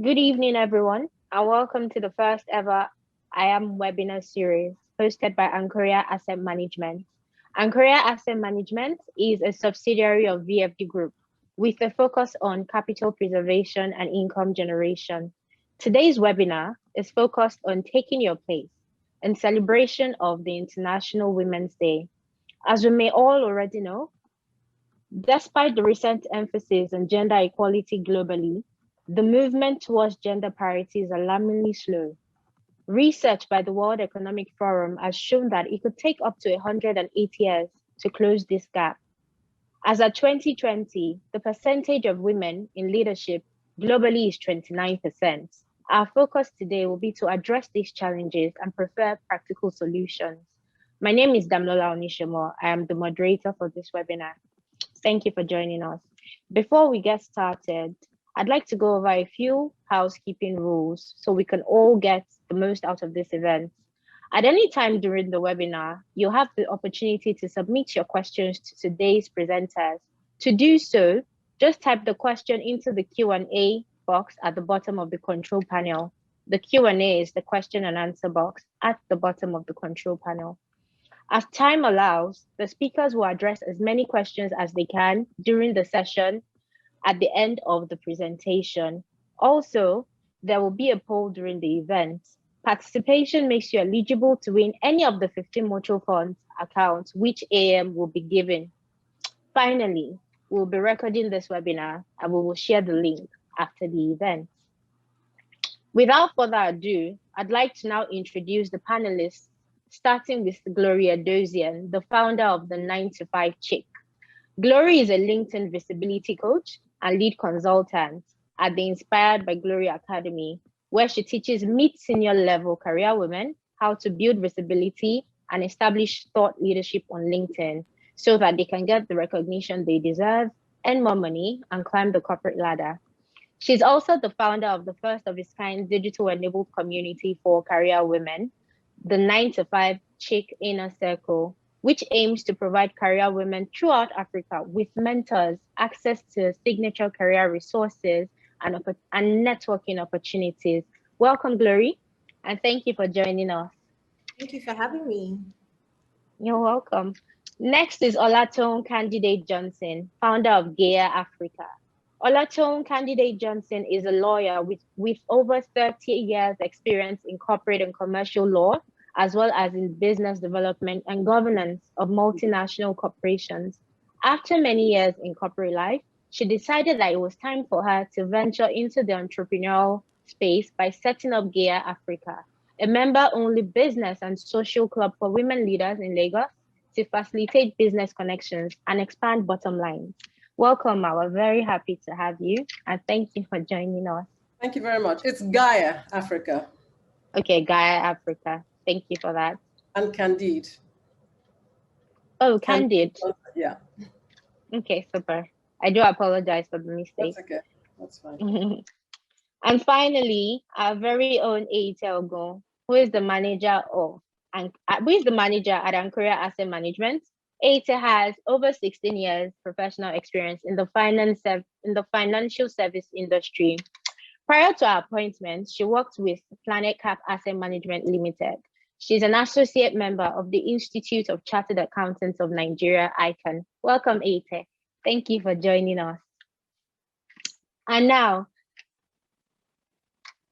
Good evening, everyone, and welcome to the first ever I Am webinar series hosted by Ankorea Asset Management. Ankorea Asset Management is a subsidiary of VFD Group with a focus on capital preservation and income generation. Today's webinar is focused on taking your place in celebration of the International Women's Day. As we may all already know, despite the recent emphasis on gender equality globally, the movement towards gender parity is alarmingly slow. Research by the World Economic Forum has shown that it could take up to 108 years to close this gap. As of 2020, the percentage of women in leadership globally is 29%. Our focus today will be to address these challenges and prefer practical solutions. My name is Damlola Onishimo. I am the moderator for this webinar. Thank you for joining us. Before we get started, I'd like to go over a few housekeeping rules so we can all get the most out of this event. At any time during the webinar, you'll have the opportunity to submit your questions to today's presenters. To do so, just type the question into the Q&A box at the bottom of the control panel. The Q&A is the question and answer box at the bottom of the control panel. As time allows, the speakers will address as many questions as they can during the session at the end of the presentation. Also, there will be a poll during the event. Participation makes you eligible to win any of the 15 mutual funds accounts which AM will be given. Finally, we'll be recording this webinar and we will share the link after the event. Without further ado, I'd like to now introduce the panelists, starting with Glory Edozien, the founder of the 9 to 5 Chick. Glory is a LinkedIn visibility coach and lead consultant at the Inspired by Glory Academy, where she teaches mid-senior level career women how to build visibility and establish thought leadership on LinkedIn so that they can get the recognition they deserve, earn more money, and climb the corporate ladder. She's also the founder of the first of its kind digital-enabled community for career women, the 9 to 5 Chick Inner Circle, which aims to provide career women throughout Africa with mentors, access to signature career resources, and networking opportunities. Welcome, Glory, and thank you for joining us. Thank you for having me. You're welcome. Next is Olatowun Candide-Johnson, founder of Gaia Africa. Olatowun Candide-Johnson is a lawyer with over 30 years experience in corporate and commercial law, as well as in business development and governance of multinational corporations. After many years in corporate life, she decided that it was time for her to venture into the entrepreneurial space by setting up Gaia Africa, a member-only business and social club for women leaders in Lagos to facilitate business connections and expand bottom lines. Welcome, we're very happy to have you, and thank you for joining us. Thank you very much. It's Gaia Africa. Okay, Gaia Africa. Thank you for that. And Candide. Oh, Candide. Yeah. Okay, super. I do apologize for the mistake. That's okay. That's fine. And finally, our very own Ogun, who is the manager at Ankorea Asset Management. Eite has over 16 years professional experience in the financial service industry. Prior to her appointment, she worked with Planet Cap Asset Management Limited. She's an associate member of the Institute of Chartered Accountants of Nigeria, ICANN. Welcome, Eite. Thank you for joining us. And now,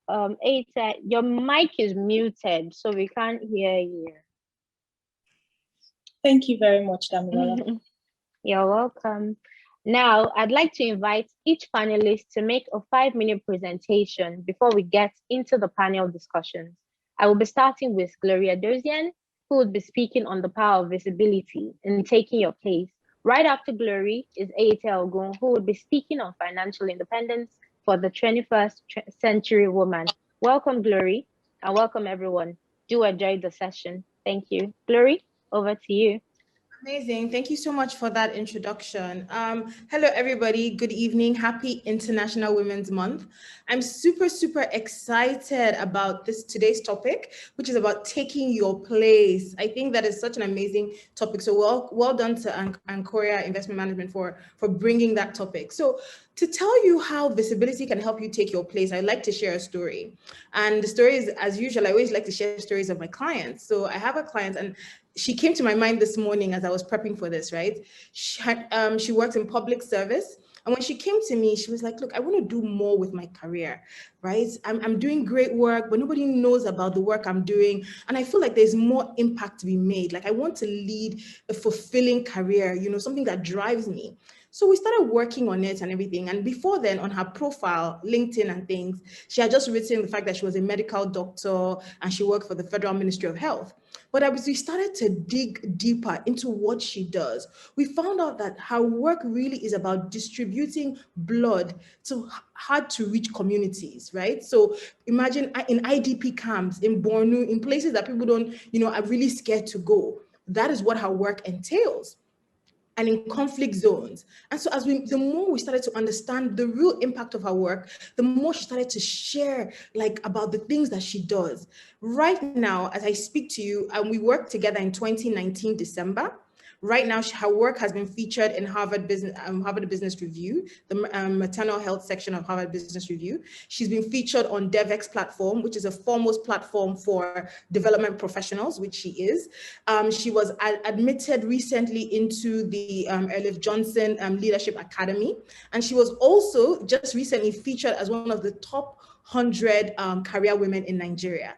Eite, your mic is muted, so we can't hear you. Thank you very much, Damilola. You're welcome. Now, I'd like to invite each panelist to make a 5-minute presentation before we get into the panel discussions. I will be starting with Glory Edozien, who will be speaking on the power of visibility and taking your place. Right after Glory is Ogun, who will be speaking on financial independence for the 21st century woman. Welcome, Glory, and welcome, everyone. Do enjoy the session. Thank you. Glory, over to you. Amazing. Thank you so much for that introduction. Hello, everybody. Good evening. Happy International Women's Month. I'm super excited about today's topic, which is about taking your place. I think that is such an amazing topic. So well done to Ankorea Investment Management for bringing that topic. So To tell you how visibility can help you take your place, I'd like to share a story. And the story is, as usual, I always like to share stories of my clients. So I have a client, and she came to my mind this morning as I was prepping for this, right? She works in public service. And when she came to me, she was like, look, I want to do more with my career, right? I'm doing great work, but nobody knows about the work I'm doing. And I feel like there's more impact to be made. Like I want to lead a fulfilling career, you know, something that drives me. So we started working on it and everything. And before then, on her profile, LinkedIn and things, she had just written the fact that she was a medical doctor and she worked for the Federal Ministry of Health. But as we started to dig deeper into what she does, we found out that her work really is about distributing blood to hard to reach communities, right? So imagine in IDP camps, in Borno, in places that people don't, you know, are really scared to go. That is what her work entails. And in conflict zones. And so the more we started to understand the real impact of her work, the more she started to share like about the things that she does. Right now, as I speak to you, and we worked together in 2019, December. Right now, her work has been featured in Harvard Business Review, the maternal health section of Harvard Business Review. She's been featured on DevX platform, which is a foremost platform for development professionals, which she is. She was admitted recently into the Edozien Leadership Academy. And she was also just recently featured as one of the top 100 career women in Nigeria.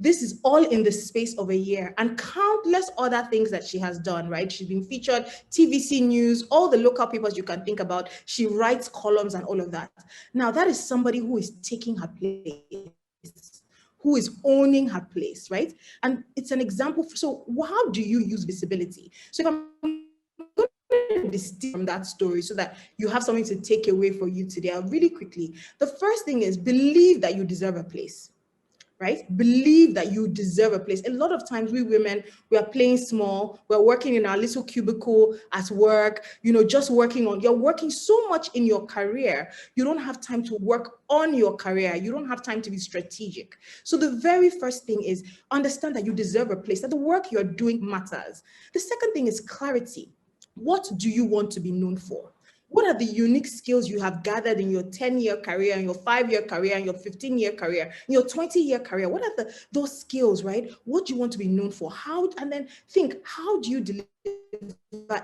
This is all in the space of a year, and countless other things that she has done, right? She's been featured, TVC News, all the local papers you can think about. She writes columns and all of that. Now, that is somebody who is taking her place, who is owning her place, right? And it's an example. So how do you use visibility? So if I'm going to distill from that story so that you have something to take away for you today, really quickly, the first thing is believe that you deserve a place. Right? Believe that you deserve a place. A lot of times we women, we are playing small, we're working in our little cubicle at work, you know, just you're working so much in your career, you don't have time to work on your career. You don't have time to be strategic. So the very first thing is understand that you deserve a place, that the work you're doing matters. The second thing is clarity. What do you want to be known for? What are the unique skills you have gathered in your 10-year career, in your 5-year career, in your 15-year career, in your 20-year career? What are those skills, right? What do you want to be known for? And then think, how do you deliver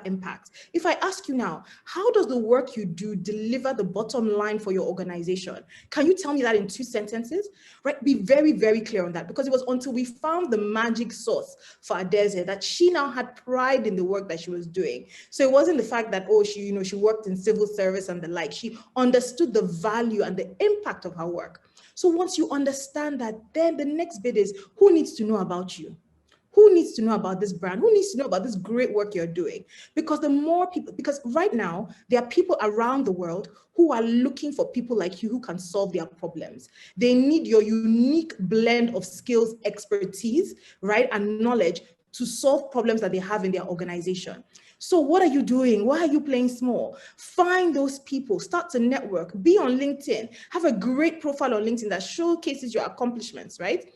impact? If I ask you now, how does the work you do deliver the bottom line for your organization? Can you tell me that in 2 sentences? Right? Be very, very clear on that, because it was until we found the magic sauce for Edozien that she now had pride in the work that she was doing. So it wasn't the fact that, oh, she worked in civil service and the like. She understood the value and the impact of her work. So once you understand that, then the next bit is, who needs to know about you? Who needs to know about this brand? Who needs to know about this great work you're doing? Because the more people, because right now, there are people around the world who are looking for people like you who can solve their problems. They need your unique blend of skills, expertise, right, and knowledge to solve problems that they have in their organization. So what are you doing? Why are you playing small? Find those people, start to network, be on LinkedIn, have a great profile on LinkedIn that showcases your accomplishments, right?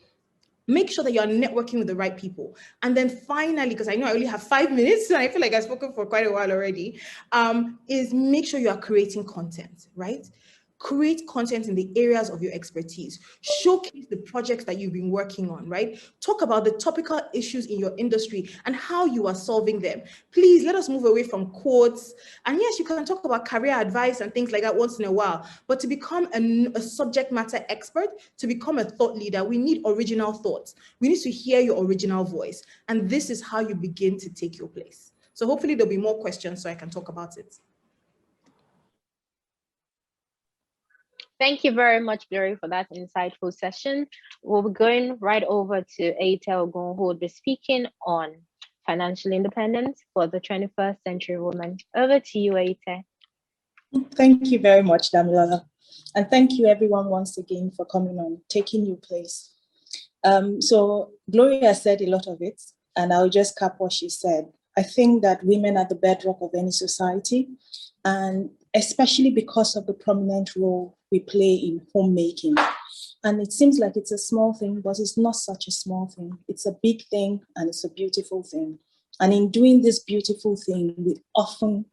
Make sure that you're networking with the right people. And then finally, because I know I only have 5 minutes and I feel like I've spoken for quite a while already, is make sure you are creating content, right? Create content in the areas of your expertise. Showcase the projects that you've been working on, right? Talk about the topical issues in your industry and how you are solving them. Please let us move away from quotes. And yes, you can talk about career advice and things like that once in a while, but to become a subject matter expert, to become a thought leader, we need original thoughts. We need to hear your original voice. And this is how you begin to take your place. So hopefully there'll be more questions so I can talk about it. Thank you very much, Glory, for that insightful session. We'll be going right over to Ogun, who will be speaking on financial independence for the 21st century woman. Over to you, Aite. Thank you very much, Damilola. And thank you everyone once again for coming on, taking your place. So Gloria said a lot of it, and I'll just cap what she said. I think that women are the bedrock of any society, and especially because of the prominent role we play in homemaking. And it seems like it's a small thing, but it's not such a small thing. It's a big thing and it's a beautiful thing. And in doing this beautiful thing, we often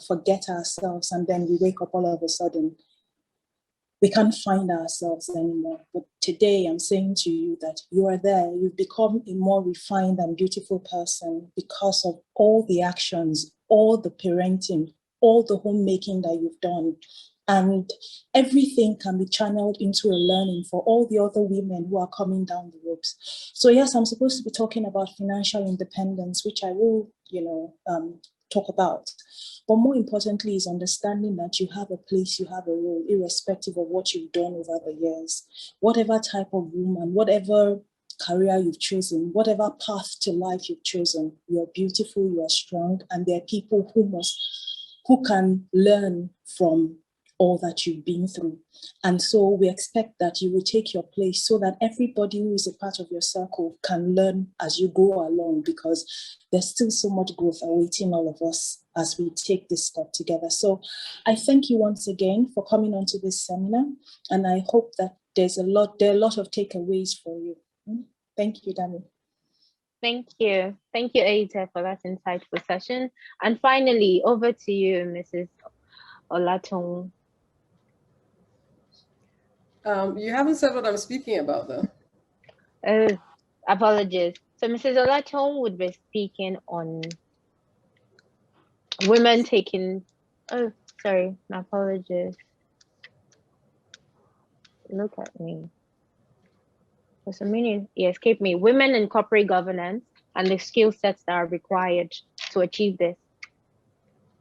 forget ourselves, and then we wake up all of a sudden, we can't find ourselves anymore. But today I'm saying to you that you are there. You've become a more refined and beautiful person because of all the actions, all the parenting, all the homemaking that you've done. And everything can be channeled into a learning for all the other women who are coming down the ropes. So yes, I'm supposed to be talking about financial independence, which I will, talk about. But more importantly is understanding that you have a place, you have a role, irrespective of what you've done over the years. Whatever type of woman, whatever career you've chosen, whatever path to life you've chosen, you are beautiful, you are strong, and there are people who can learn from all that you've been through. And so we expect that you will take your place so that everybody who is a part of your circle can learn as you go along, because there's still so much growth awaiting all of us as we take this step together. So I thank you once again for coming onto this seminar, and I hope that there are a lot of takeaways for you. Thank you, Dami. Thank you. Thank you, Aita, for that insightful session. And finally, over to you, Mrs. Olatowun. You haven't said what I'm speaking about, though. Oh, apologies. So Mrs. Olatowun would be speaking on women taking, oh, sorry, my apologies. Look at me. For some minute, it escaped me. Women in corporate governance and the skill sets that are required to achieve this.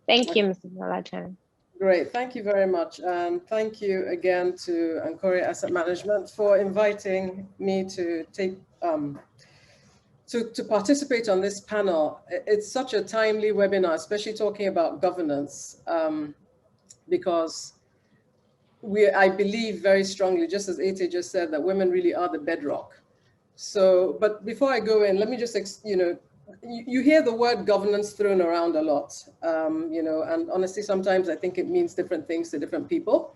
Thank you, Mrs. Olatowun. Great, thank you very much. And thank you again to Ankoria Asset Management for inviting me to take to participate on this panel. It's such a timely webinar, especially talking about governance, because I believe very strongly, just as Ete just said, that women really are the bedrock. So, but before I go in, let me just, you hear the word governance thrown around a lot, and honestly, sometimes I think it means different things to different people.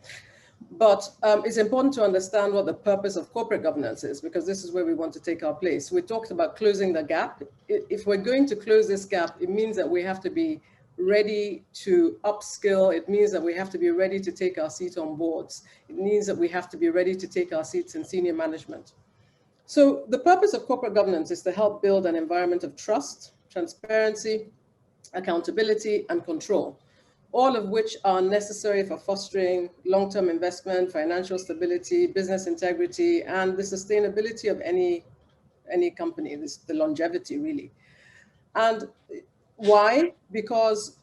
But it's important to understand what the purpose of corporate governance is, because this is where we want to take our place. We talked about closing the gap. If we're going to close this gap, it means that we have to be ready to upskill. It means that we have to be ready to take our seat on boards. It means that we have to be ready to take our seats in senior management. So the purpose of corporate governance is to help build an environment of trust, transparency, accountability, and control, all of which are necessary for fostering long-term investment, financial stability, business integrity, and the sustainability of any company, the longevity really. And why? Because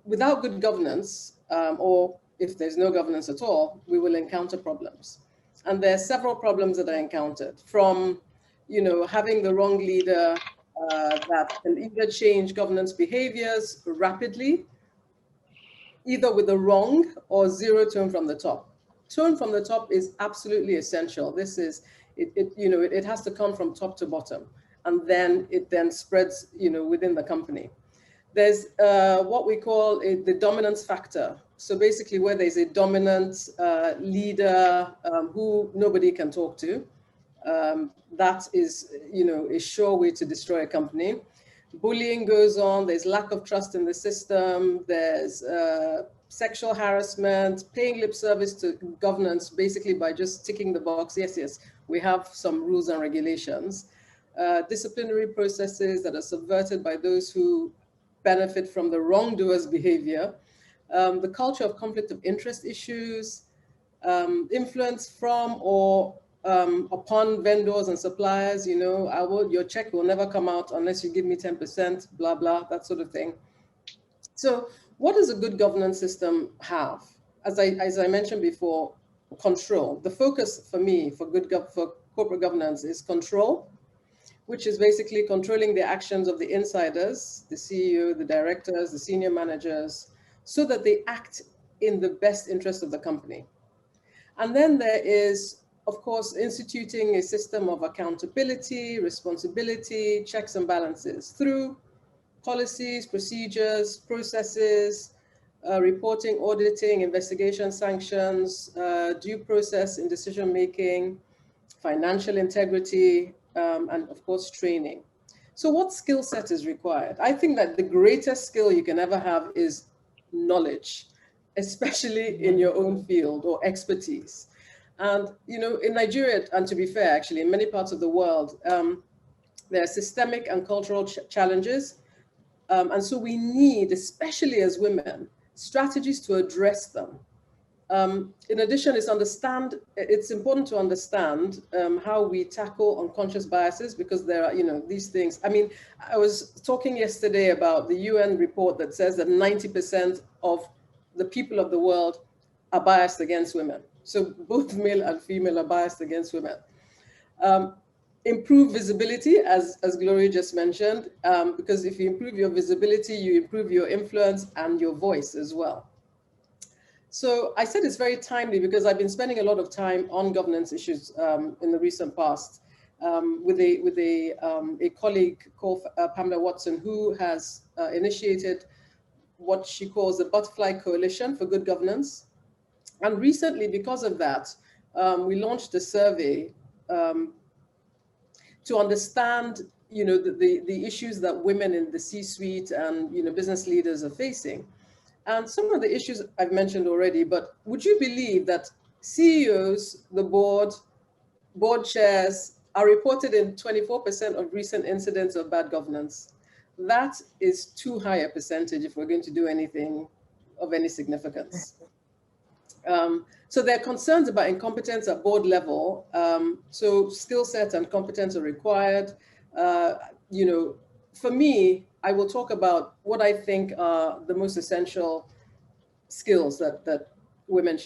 without good governance, or if there's no governance at all, we will encounter problems. And there are several problems that are encountered, from having the wrong leader that can either change governance behaviors rapidly, either with the wrong or zero tone from the top. Tone from the top is absolutely essential. This is, it has to come from top to bottom, and then it then spreads, within the company. There's what we call the dominance factor. So basically where there's a dominant leader who nobody can talk to, that is, a sure way to destroy a company. Bullying goes on, there's lack of trust in the system, there's sexual harassment, paying lip service to governance, basically by just ticking the box, yes, we have some rules and regulations. Disciplinary processes that are subverted by those who benefit from the wrongdoer's behavior, the culture of conflict of interest issues, influence from or upon vendors and suppliers, your check will never come out unless you give me 10%, blah, blah, that sort of thing. So what does a good governance system have? As I mentioned before, control. The focus for me for corporate governance is control, which is basically controlling the actions of the insiders, the CEO, the directors, the senior managers, so that they act in the best interest of the company. And then there is, of course, instituting a system of accountability, responsibility, checks and balances through policies, procedures, processes, reporting, auditing, investigation, sanctions, due process in decision-making, financial integrity, and of course, training. So what skill set is required? I think that the greatest skill you can ever have is knowledge, especially in your own field or expertise. And, in Nigeria, and to be fair, actually, in many parts of the world, there are systemic and cultural challenges. And so we need, especially as women, strategies to address them. In addition, it's important to understand how we tackle unconscious biases, because there are, these things. I mean, I was talking yesterday about the UN report that says that 90% of the people of the world are biased against women. So both male and female are biased against women. Improve visibility, as Gloria just mentioned, because if you improve your visibility, you improve your influence and your voice as well. So I said it's very timely because I've been spending a lot of time on governance issues in the recent past with a colleague called Pamela Watson, who has initiated what she calls the Butterfly Coalition for Good Governance. And recently, because of that, we launched a survey to understand, the issues that women in the C-suite and, business leaders are facing. And some of the issues I've mentioned already, but would you believe that CEOs, the board chairs are reported in 24% of recent incidents of bad governance? That is too high a percentage if we're going to do anything of any significance. So there are concerns about incompetence at board level. So skill set and competence are required. For me, I will talk about what I think are the most essential skills that women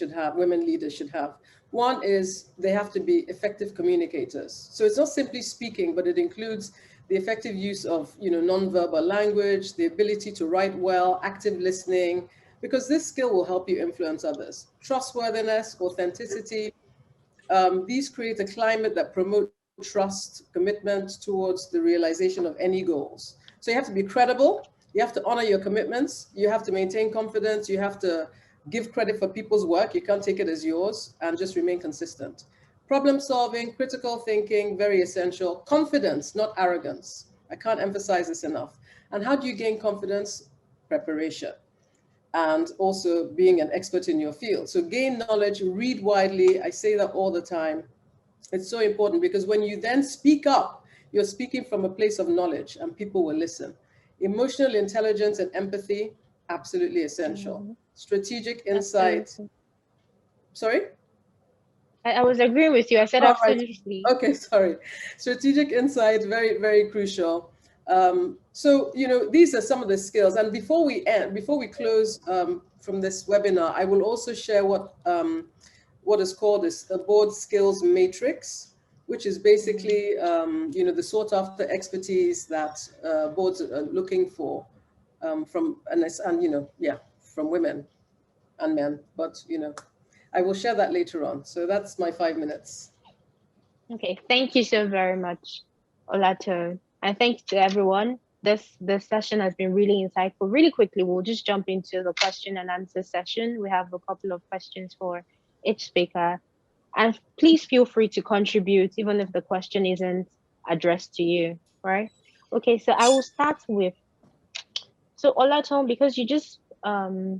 leaders should have. One is they have to be effective communicators. So it's not simply speaking, but it includes the effective use of nonverbal language, the ability to write well, active listening, because this skill will help you influence others. Trustworthiness, authenticity, these create a climate that promotes trust, commitment towards the realization of any goals. So you have to be credible, you have to honor your commitments, you have to maintain confidence, you have to give credit for people's work, you can't take it as yours, and just remain consistent. Problem solving, critical thinking, very essential. Confidence, not arrogance. I can't emphasize this enough. And how do you gain confidence? Preparation. And also being an expert in your field. So gain knowledge, read widely. I say that all the time. It's so important because when you then speak up, you're speaking from a place of knowledge and people will listen. Emotional intelligence and empathy, absolutely essential. Strategic insight. Absolutely. Sorry? I was agreeing with you. I said absolutely. Right. Okay, sorry. Strategic insight, very, very crucial. So, these are some of the skills. And before we close from this webinar, I will also share what is called a board skills matrix, which is basically, the sought after expertise that boards are looking for from women and men. But, I will share that later on. So that's my 5 minutes. Okay, thank you so very much, Olatowun. And thanks to everyone. This session has been really insightful. Really quickly, we'll just jump into the question and answer session. We have a couple of questions for each speaker. And please feel free to contribute, even if the question isn't addressed to you, right? Okay, so I will start with, so Olatowun, because you just,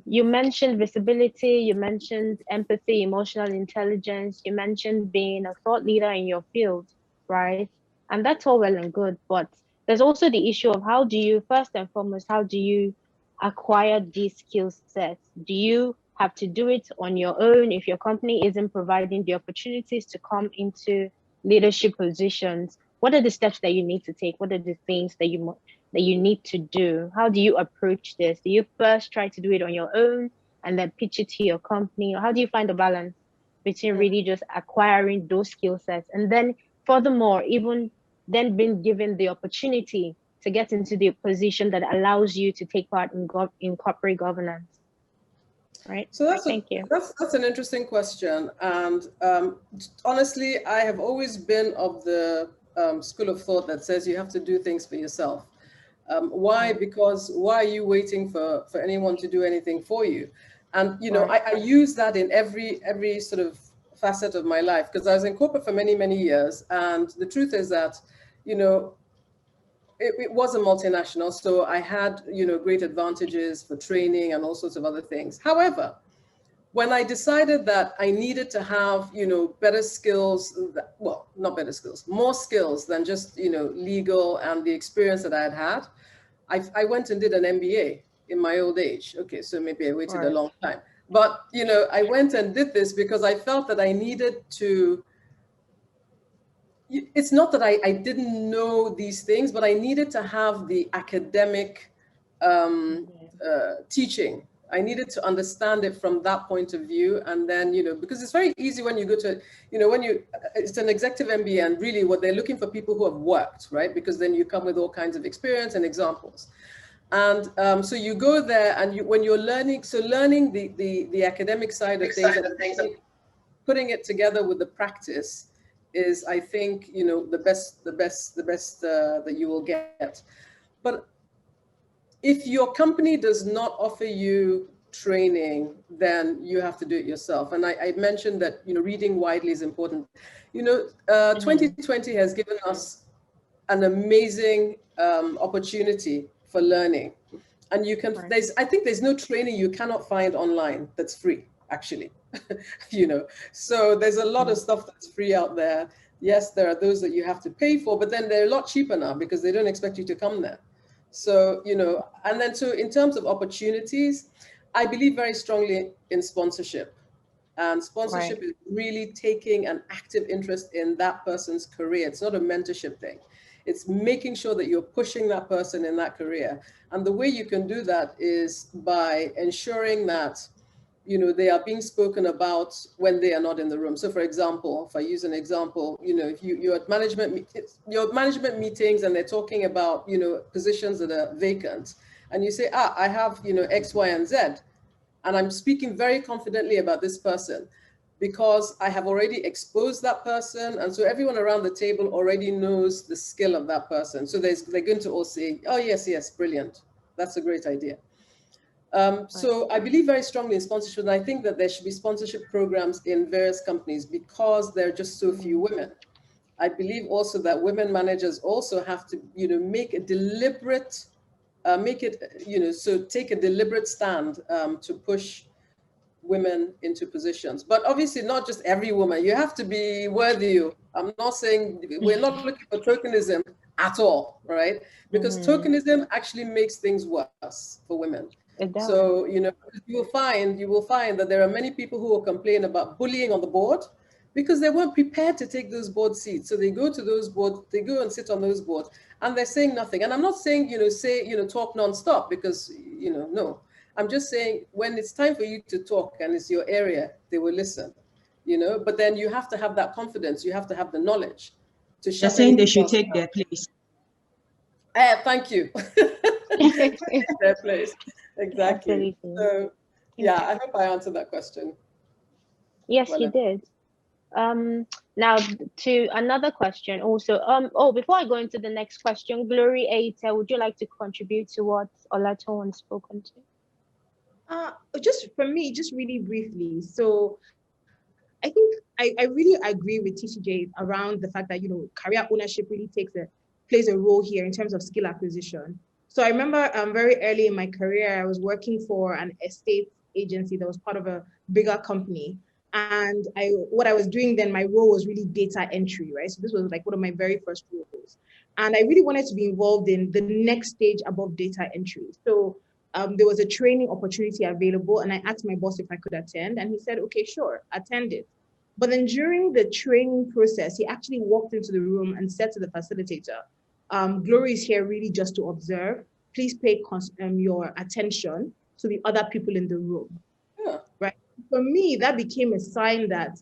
you mentioned visibility, you mentioned empathy, emotional intelligence, you mentioned being a thought leader in your field, right? And that's all well and good, but there's also the issue of how do you, first and foremost, how do you acquire these skill sets? Do you have to do it on your own if your company isn't providing the opportunities to come into leadership positions? What are the steps that you need to take? What are the things that you need to do? How do you approach this? Do you first try to do it on your own and then pitch it to your company? Or how do you find the balance between really just acquiring those skill sets and then furthermore, even then being given the opportunity to get into the position that allows you to take part in corporate governance? Right. So Thank you. That's an interesting question. And honestly, I have always been of the school of thought that says you have to do things for yourself. Why? Because why are you waiting for anyone to do anything for you? And, I use that in every sort of facet of my life, because I was in corporate for many, many years. And the truth is that, it was a multinational, so I had, great advantages for training and all sorts of other things. However, when I decided that I needed to have, better skills, well, not better skills, more skills than just, legal and the experience that I had had, I went and did an MBA in my old age. Okay, so maybe I waited a long time. But, I went and did this because I felt that I needed to, it's not that I didn't know these things, but I needed to have the academic teaching. I needed to understand it from that point of view. And then, because it's very easy when you go to, it's an executive MBA, and really what they're looking for people who have worked, right? Because then you come with all kinds of experience and examples. And so you go there, and when you're learning, so learning the academic side of things, and putting it together with the practice is, I think, the best that you will get. But if your company does not offer you training, then you have to do it yourself. And I mentioned that, reading widely is important. 2020 has given us an amazing opportunity for learning. And you can, I think there's no training you cannot find online that's free, actually. So there's a lot of stuff that's free out there. Yes, there are those that you have to pay for, but then they're a lot cheaper now because they don't expect you to come there. So, and then so in terms of opportunities, I believe very strongly in sponsorship. And sponsorship is really taking an active interest in that person's career. It's not a mentorship thing. It's making sure that you're pushing that person in that career. And the way you can do that is by ensuring that, they are being spoken about when they are not in the room. So for example, if I use an example, if you're at management meetings and they're talking about, positions that are vacant, and you say, I have, X, Y, and Z, and I'm speaking very confidently about this person because I have already exposed that person. And so everyone around the table already knows the skill of that person. So they're going to all say, oh, yes, brilliant. That's a great idea. So I believe very strongly in sponsorship, and I think that there should be sponsorship programs in various companies because there are just so few women. I believe also that women managers also have to, make a deliberate, take a deliberate stand to push women into positions. But obviously not just every woman. You have to be worthy. I'm not saying, we're not looking for tokenism at all, right? Because tokenism actually makes things worse for women. So, you will find that there are many people who will complain about bullying on the board because they weren't prepared to take those board seats. So they go to those boards, they go and sit on those boards, and they're saying nothing. And I'm not saying, talk nonstop because, no. I'm just saying when it's time for you to talk and it's your area, they will listen, but then you have to have that confidence. You have to have the knowledge to shut. They're saying they should take their place. Thank you. Their place. Exactly. Absolutely. So yeah, I hope I answered that question. Yes, you did. Now to another question also. Before I go into the next question, Glory Aita, would you like to contribute to what Olatowun spoken to? Just for me, just really briefly. So I think I really agree with TCJ around the fact that, career ownership really plays a role here in terms of skill acquisition. So I remember very early in my career, I was working for an estate agency that was part of a bigger company. And what I was doing then, my role was really data entry, right? So this was like one of my very first roles. And I really wanted to be involved in the next stage above data entry. So there was a training opportunity available, and I asked my boss if I could attend, and he said, okay, sure, attend it. But then during the training process, he actually walked into the room and said to the facilitator, Glory is here really just to observe. Please pay your attention to the other people in the room. Yeah. Right? For me, that became a sign that,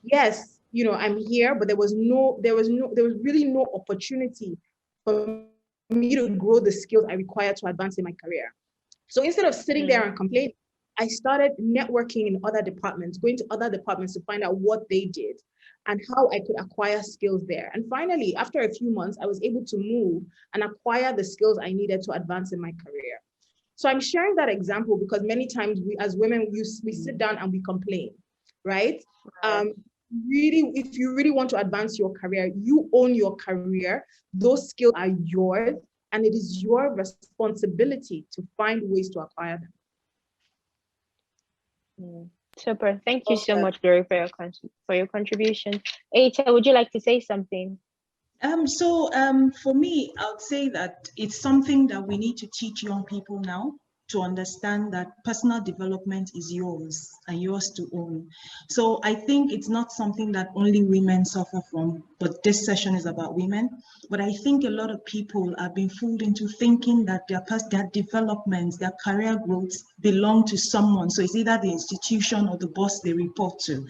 yes, I'm here, but there was really no opportunity for me to grow the skills I required to advance in my career. So instead of sitting there and complaining, I started networking in other departments, going to other departments to find out what they did and how I could acquire skills there. And finally, after a few months, I was able to move and acquire the skills I needed to advance in my career. So I'm sharing that example because many times we as women, we sit down and we complain, right? if you really want to advance your career, you own your career. Those skills are yours, and it is your responsibility to find ways to acquire them. Super. Thank you so much, Glory, for your contribution. Eita, would you like to say something? For me, I would say that it's something that we need to teach young people now, to understand that personal development is yours and yours to own. So I think it's not something that only women suffer from, but this session is about women. But I think a lot of people are being fooled into thinking that their developments, their career growth belong to someone. So it's either the institution or the boss they report to.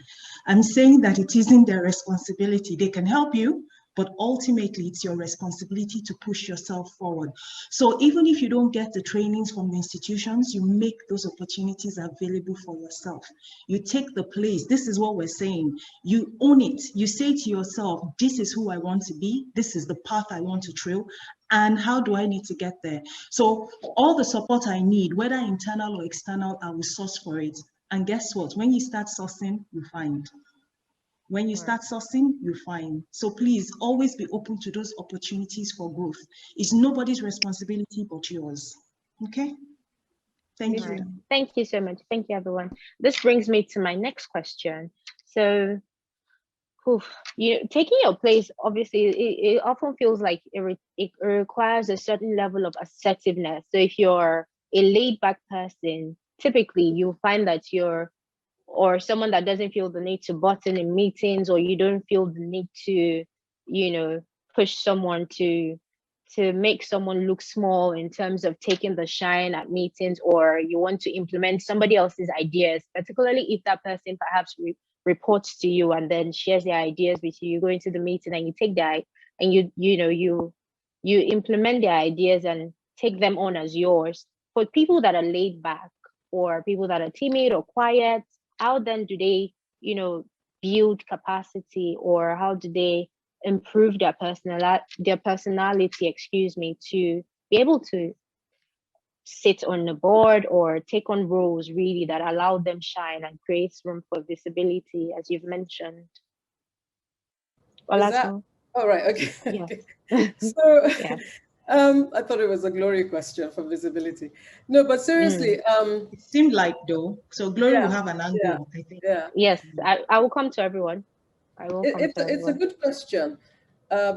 I'm saying that it isn't their responsibility. They can help you, but ultimately it's your responsibility to push yourself forward. So even if you don't get the trainings from the institutions, you make those opportunities available for yourself. You take the place. This is what we're saying. You own it. You say to yourself, this is who I want to be. This is the path I want to trail. And how do I need to get there? So all the support I need, whether internal or external, I will source for it. And guess what? When you start sourcing, you find. When you start sourcing, you find. So please always be open to those opportunities for growth. It's nobody's responsibility but yours. Okay? Thank you. Thank you so much. Thank you, everyone. This brings me to my next question. So, taking your place, obviously, it often feels like it requires a certain level of assertiveness. So if you're a laid-back person, typically you find that or someone that doesn't feel the need to button in meetings, or you don't feel the need to, push someone to make someone look small in terms of taking the shine at meetings, or you want to implement somebody else's ideas, particularly if that person perhaps reports to you and then shares their ideas with you. You go into the meeting and you take that and you implement their ideas and take them on as yours. For people that are laid back, or people that are timid or quiet, how then do they, build capacity, or how do they improve their personality, to be able to sit on the board or take on roles really that allow them shine and creates room for visibility, as you've mentioned? Olatowun. Oh, right. Okay. Yes. So yes. I thought it was a Glory question for visibility. No, but seriously, it seemed like though. So Glory will have an angle, I think. Yeah. Yes, I will come to everyone. It's a good question.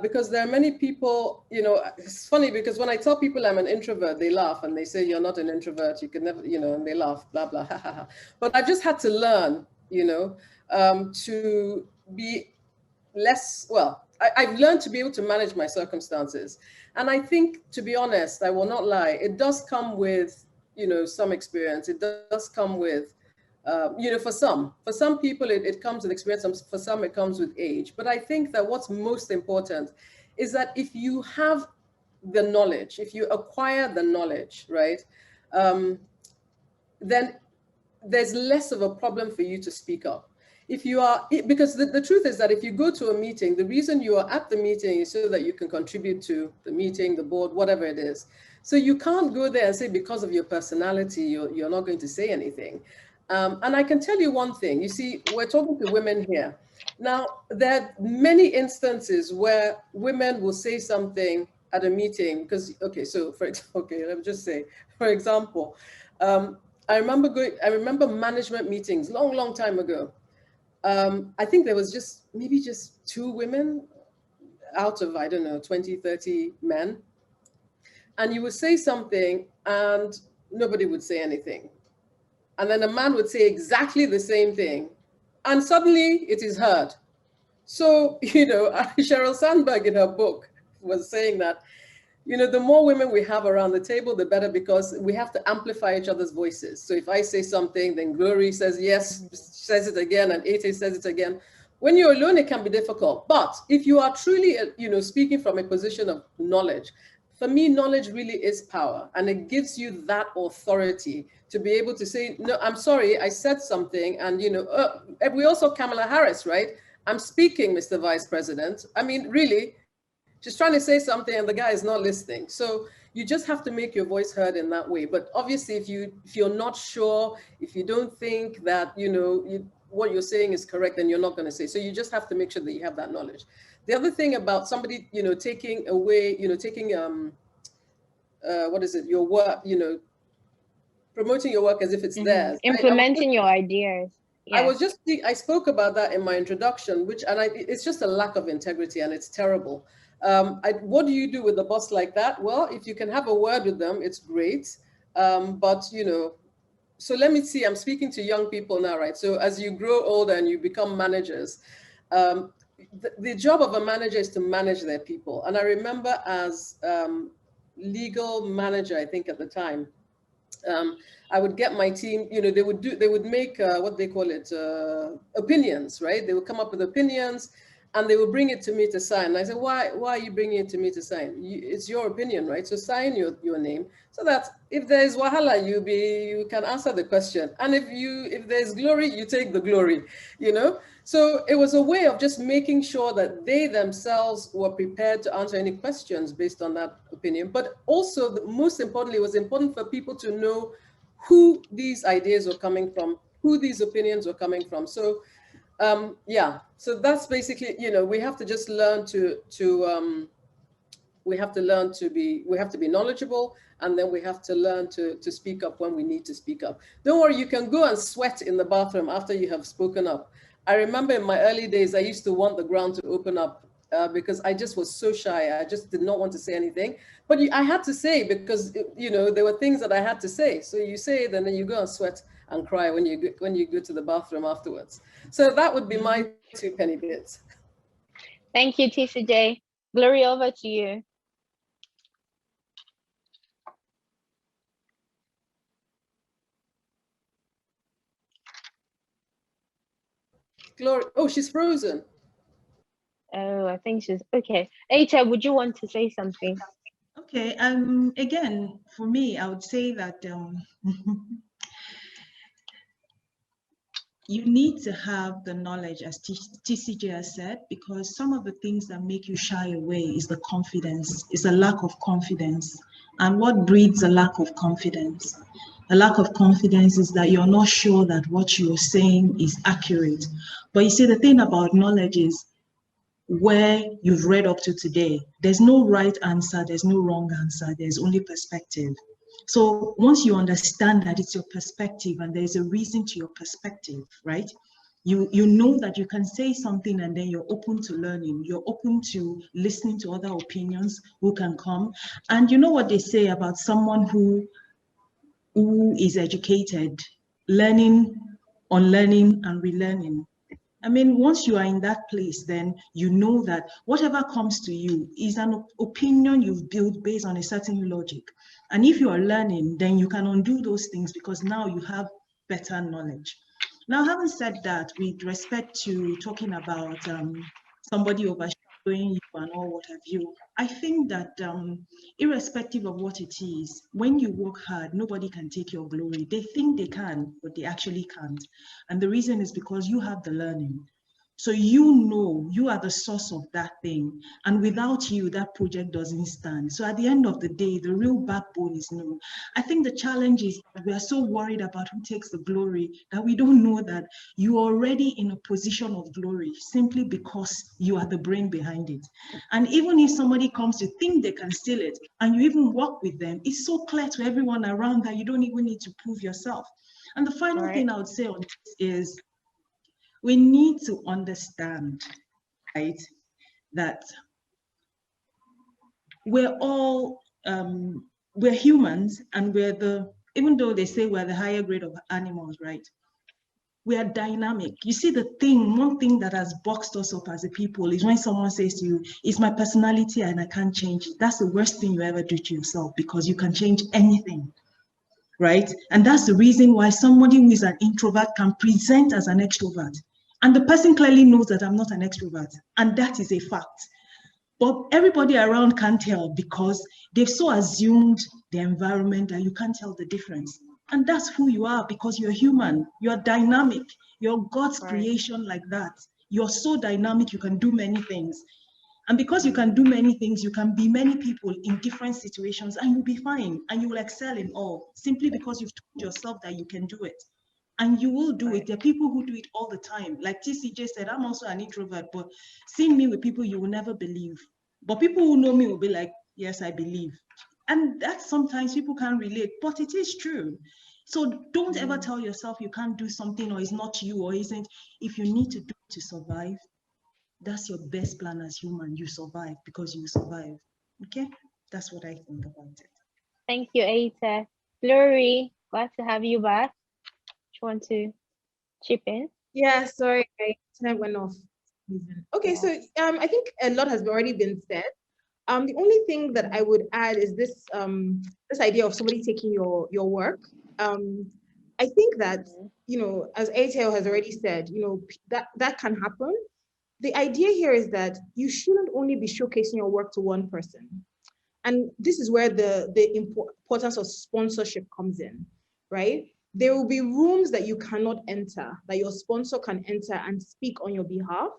Because there are many people, it's funny because when I tell people I'm an introvert, they laugh and they say, you're not an introvert, you can never, and they laugh, blah, blah, ha, ha, ha. But I've just had to learn, to be less, I've learned to be able to manage my circumstances. And I think, to be honest, I will not lie, it does come with, some experience. It does come with, for some people, it comes with experience. For some, it comes with age. But I think that what's most important is that if you have the knowledge, if you acquire the knowledge, right, then there's less of a problem for you to speak up. If you are, because the truth is that if you go to a meeting, the reason you are at the meeting is so that you can contribute to the meeting, the board, whatever it is. So you can't go there and say, because of your personality, you're not going to say anything. And I can tell you one thing, you see, we're talking to women here. Now, there are many instances where women will say something at a meeting because, let me just say, for example, I remember management meetings long time ago. I think there was maybe just 2 women out of, 20, 30 men. And you would say something and nobody would say anything. And then a man would say exactly the same thing. And suddenly it is heard. So, Sheryl Sandberg in her book was saying that, the more women we have around the table, the better, because we have to amplify each other's voices. So if I say something, then Glory says yes, says it again, and Ete says it again. When you're alone, it can be difficult. But if you are truly, speaking from a position of knowledge, for me, knowledge really is power, and it gives you that authority to be able to say, no, I'm sorry, I said something, and we also Kamala Harris, right? I'm speaking, Mr. Vice President. I mean, really, she's trying to say something and the guy is not listening. So you just have to make your voice heard in that way. But obviously, if you're not sure, if you don't think that, what you're saying is correct, then you're not going to say. So you just have to make sure that you have that knowledge. The other thing about somebody, taking away, what is it, your work, promoting your work as if it's theirs. Implementing your ideas. Yes. I spoke about that in my introduction, it's just a lack of integrity, and it's terrible. What do you do with a boss like that? Well, if you can have a word with them, it's great. But, so let me see, I'm speaking to young people now, right? So as you grow older and you become managers, the job of a manager is to manage their people. And I remember as legal manager, I think at the time, I would get my team, they would make what they call it, opinions, right? They would come up with opinions and they would bring it to me to sign. And I said, why are you bringing it to me to sign? It's your opinion, right? So sign your name so that if there's wahala, you can answer the question. And if there's glory, you take the glory, So it was a way of just making sure that they themselves were prepared to answer any questions based on that opinion. But also, most importantly, it was important for people to know who these ideas were coming from, who these opinions were coming from. So so that's basically, we have to just learn we have to be knowledgeable, and then we have to learn to speak up when we need to speak up. Don't worry, you can go and sweat in the bathroom after you have spoken up. I remember in my early days, I used to want the ground to open up because I just was so shy. I just did not want to say anything, but I had to say because, there were things that I had to say. So you say it and then you go and sweat and cry when you go to the bathroom afterwards. So that would be my 2 penny bits. Thank you, TCJ. Glory, over to you. Glory, oh, she's frozen. Oh, I think she's okay. Eta, would you want to say something? Okay, again, for me, I would say that you need to have the knowledge, as TCJ has said, because some of the things that make you shy away is the confidence, is a lack of confidence. And what breeds a lack of confidence? A lack of confidence is that you're not sure that what you're saying is accurate. But you see, the thing about knowledge is where you've read up to today, there's no right answer, there's no wrong answer, there's only perspective. So once you understand that it's your perspective and there's a reason to your perspective, right? You know that you can say something and then you're open to learning, you're open to listening to other opinions who can come. And you know what they say about someone who is educated, learning, unlearning, and relearning. I mean, once you are in that place, then you know that whatever comes to you is an opinion you've built based on a certain logic. And if you are learning, then you can undo those things because now you have better knowledge. Now, having said that, with respect to talking about somebody overshadowing you and all what have you, I think that irrespective of what it is, when you work hard, nobody can take your glory. They think they can, but they actually can't. And the reason is because you have the learning. So you know you are the source of that thing. And without you, that project doesn't stand. So at the end of the day, the real backbone is known. I think the challenge is that we are so worried about who takes the glory that we don't know that you are already in a position of glory simply because you are the brain behind it. And even if somebody comes to think they can steal it and you even work with them, it's so clear to everyone around that you don't even need to prove yourself. And the final thing I would say on this is, we need to understand, right, that we're all, we're humans and even though they say we're the higher grade of animals, right, we are dynamic. You see, one thing that has boxed us up as a people is when someone says to you, it's my personality and I can't change it. That's the worst thing you ever do to yourself because you can change anything. Right? And that's the reason why somebody who is an introvert can present as an extrovert. And the person clearly knows that I'm not an extrovert. And that is a fact. But everybody around can't tell because they've so assumed the environment that you can't tell the difference. And that's who you are because you're human. You're dynamic. You're God's creation like that. You're so dynamic, you can do many things. And because you can do many things, you can be many people in different situations and you'll be fine and you will excel in all simply because you've told yourself that you can do it. And you will do it. There are people who do it all the time. Like TCJ said, I'm also an introvert, but seeing me with people you will never believe. But people who know me will be like, yes, I believe. And that sometimes people can't relate, but it is true. So don't ever tell yourself you can't do something or it's not you or isn't. If you need to do it to survive, that's your best plan as human. You survive because you survive. Okay? That's what I think about it. Thank you, Aita. Glory, glad to have you back. Do you want to chip in? Yeah, sorry, I went off. Okay, so I think a lot has already been said. The only thing that I would add is this this idea of somebody taking your work. I think that, you know, as Atel has already said, you know, that can happen. The idea here is that you shouldn't only be showcasing your work to one person. And this is where the importance of sponsorship comes in, right? There will be rooms that you cannot enter, that your sponsor can enter and speak on your behalf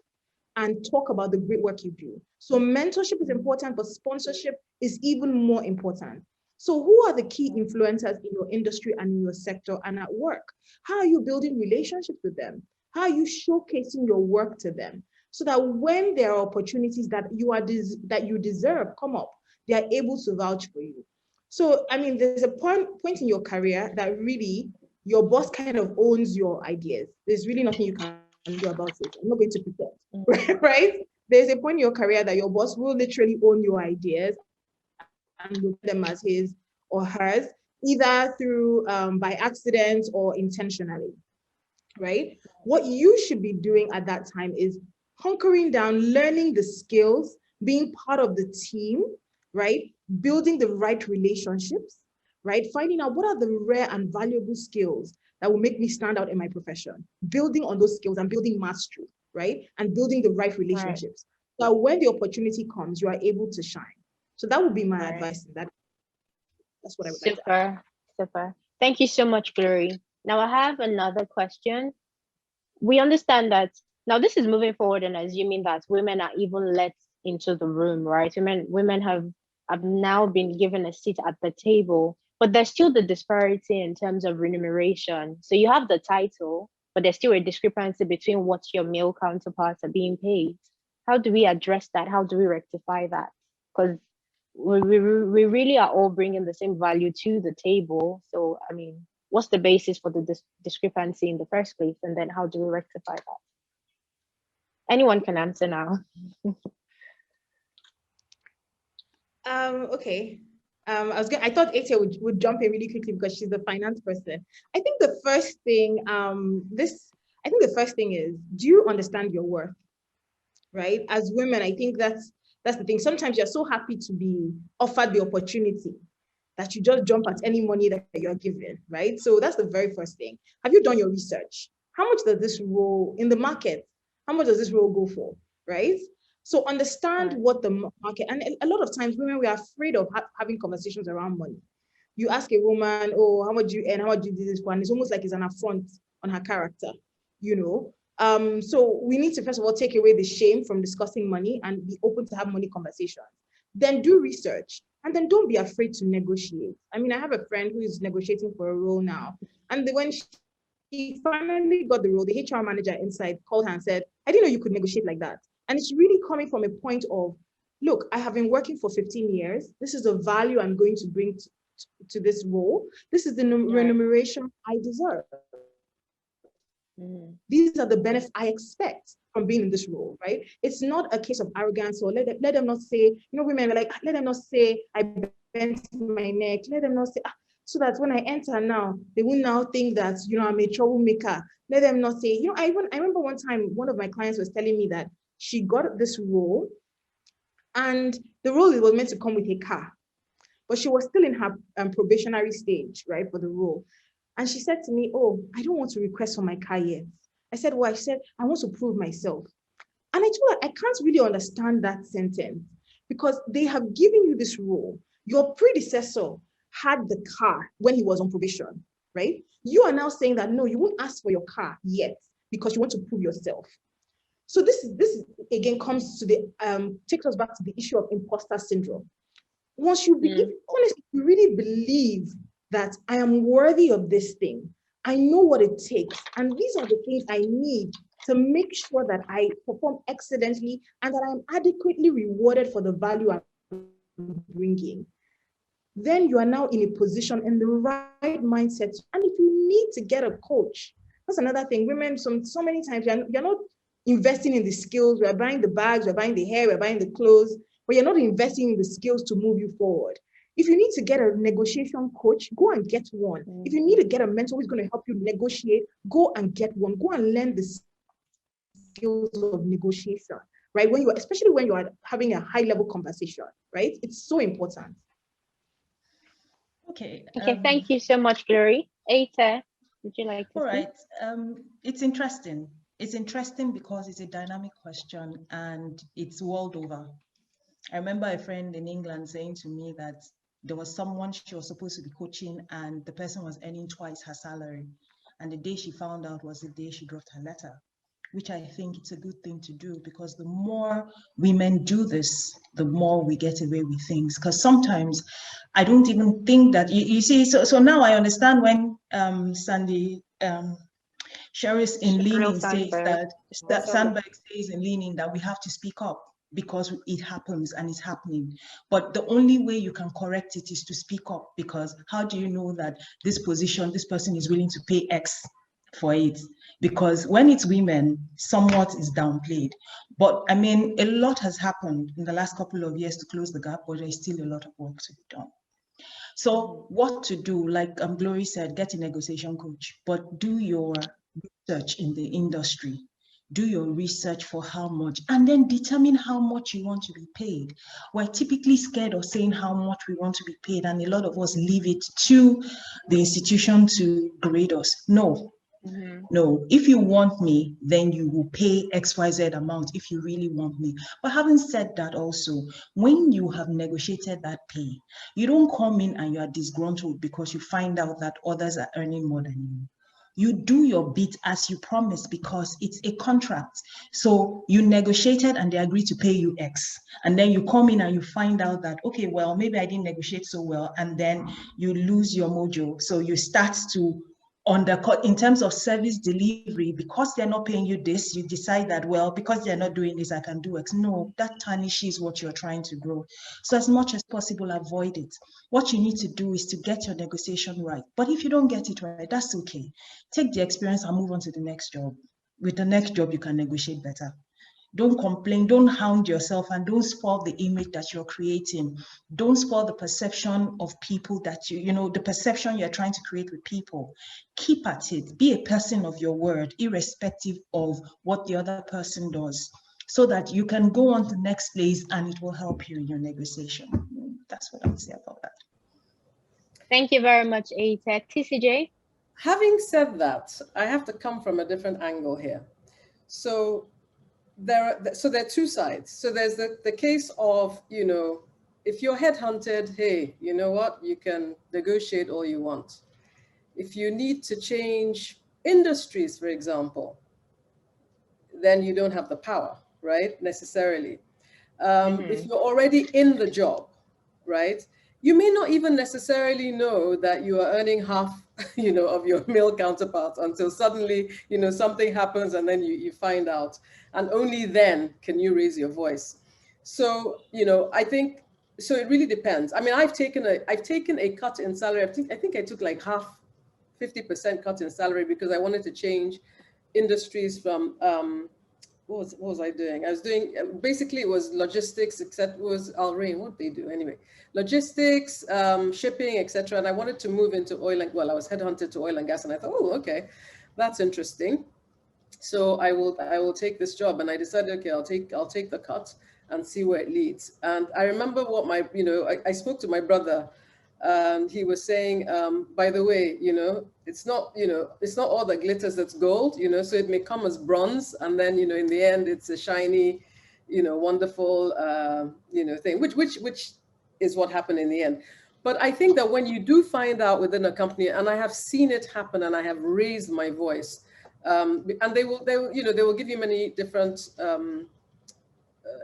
and talk about the great work you do. So mentorship is important, but sponsorship is even more important. So who are the key influencers in your industry and in your sector and at work? How are you building relationships with them? How are you showcasing your work to them? So that when there are opportunities that you deserve come up, they are able to vouch for you. So, I mean, there's a point in your career that really your boss kind of owns your ideas. There's really nothing you can do about it. I'm not going to pretend, right? There's a point in your career that your boss will literally own your ideas and will put them as his or hers, either through by accident or intentionally, right? What you should be doing at that time is hunkering down, learning the skills, being part of the team, right? Building the right relationships, right? Finding out what are the rare and valuable skills that will make me stand out in my profession, building on those skills and building mastery, right? And building the right relationships. Right. So when the opportunity comes, you are able to shine. So that would be my advice. That's what I would like to add. Super. Thank you so much, Glory. Now I have another question. We understand that now this is moving forward and assuming that women are even let into the room, right? Women have now been given a seat at the table, but there's still the disparity in terms of remuneration. So you have the title, but there's still a discrepancy between what your male counterparts are being paid. How do we address that? How do we rectify that? Because we really are all bringing the same value to the table. So, I mean, what's the basis for the discrepancy in the first place? And then how do we rectify that? Anyone can answer now. Okay. I thought Atia would jump in really quickly because she's the finance person. I think the first thing, is, do you understand your worth? Right? As women, I think that's the thing. Sometimes you're so happy to be offered the opportunity that you just jump at any money that you're given, right? So that's the very first thing. Have you done your research? How much does this role in the market, how much does this role go for, right? So understand what the market, and a lot of times women, we are afraid of having conversations around money. You ask a woman, oh, how much do you earn? How much do you do this for? And it's almost like it's an affront on her character, you know? So we need to, first of all, take away the shame from discussing money and be open to have money conversations. Then do research. And then don't be afraid to negotiate. I mean, I have a friend who is negotiating for a role now. And when she finally got the role, the HR manager inside called her and said, I didn't know you could negotiate like that. And it's really coming from a point of, look, I have been working for 15 years. This is the value I'm going to bring to this role. This is the remuneration I deserve. These are the benefits I expect from being in this role, right? It's not a case of arrogance or let them not say, you know, women are like, let them not say I bent my neck, let them not say, so that when I enter now, they will now think that, you know, I'm a troublemaker. Let them not say, you know, I remember one time, one of my clients was telling me that she got this role and the role was meant to come with a car, but she was still in her probationary stage, right, for the role. And she said to me, oh, I don't want to request for my car yet. I said, why? She said, I want to prove myself. And I told her, I can't really understand that sentence because they have given you this role. Your predecessor had the car when he was on probation, right? You are now saying that, no, you won't ask for your car yet because you want to prove yourself. So this again comes to the, takes us back to the issue of imposter syndrome. Once you believe, honestly, you really believe that I am worthy of this thing, I know what it takes. And these are the things I need to make sure that I perform excellently and that I'm adequately rewarded for the value I'm bringing. Then you are now in a position, in the right mindset. And if you need to get a coach, that's another thing. Women, so many times, you're not investing in the skills. We're buying the bags, we're buying the hair, we're buying the clothes, but you're not investing in the skills to move you forward. If you need to get a negotiation coach, go and get one. If you need to get a mentor who's going to help you negotiate, go and get one. Go and learn the skills of negotiation, right? Especially when you are having a high level conversation, right? It's so important. Okay. Okay, thank you so much, Glory. Aita, would you like to All speak? right. It's interesting. It's interesting because it's a dynamic question and it's world over. I remember a friend in England saying to me that there was someone she was supposed to be coaching and the person was earning twice her salary. And the day she found out was the day she dropped her letter, which I think it's a good thing to do, because the more women do this, the more we get away with things. Because sometimes I don't even think that, you see, so now I understand when Sandy, Sherry's in Leaning says that Sandberg says in Leaning that we have to speak up because it happens and it's happening. But the only way you can correct it is to speak up, because how do you know that this person is willing to pay X for it? Because when it's women, somewhat is downplayed. But I mean, a lot has happened in the last couple of years to close the gap, but there's still a lot of work to be done. So what to do, like Glory said, get a negotiation coach, but do your research in the industry. Do your research for how much, and then determine how much you want to be paid. We're typically scared of saying how much we want to be paid, and a lot of us leave it to the institution to grade us. No, no, if you want me, then you will pay XYZ amount if you really want me. But having said that also, when you have negotiated that pay, you don't come in and you are disgruntled because you find out that others are earning more than you. You do your bit as you promised, because it's a contract. So you negotiated and they agreed to pay you X. And then you come in and you find out that, okay, well, maybe I didn't negotiate so well. And then you lose your mojo. So you start to undercut in terms of service delivery. Because they're not paying you this, you decide that, well, because they're not doing this, I can do X. No, that tarnishes what you're trying to grow. So as much as possible, avoid it. What you need to do is to get your negotiation right. But if you don't get it right, that's okay. Take the experience and move on to the next job. With the next job, you can negotiate better. Don't complain, don't hound yourself, and don't spoil the image that you're creating. Don't spoil the perception of people that the perception you're trying to create with people. Keep at it. Be a person of your word, irrespective of what the other person does, so that you can go on to the next place and it will help you in your negotiation. That's what I would say about that. Thank you very much, Aita. TCJ? Having said that, I have to come from a different angle here. So there are two sides. So there's the case of, if you're headhunted, hey, you know what? You can negotiate all you want. If you need to change industries, for example, then you don't have the power, right? Necessarily. If you're already in the job, right? You may not even necessarily know that you are earning half, of your male counterparts until suddenly, something happens and then you find out. And only then can you raise your voice. So, I think, so it really depends. I mean, I've taken a cut in salary. I think I took like 50% cut in salary because I wanted to change industries from, what was I doing? I was doing, basically it was logistics, except it was Alrain, what they do anyway. Logistics, shipping, etc. And I wanted to move into oil and, well, I was headhunted to oil and gas, and I thought, oh, okay, that's interesting. So I will take this job, and I decided, okay, I'll take the cut and see where it leads. And I remember what I spoke to my brother. He was saying, by the way, it's not all that glitters that's gold, so it may come as bronze, and then, in the end, it's a shiny, wonderful, thing, which is what happened in the end. But I think that when you do find out within a company, and I have seen it happen, and I have raised my voice, and they will give you many different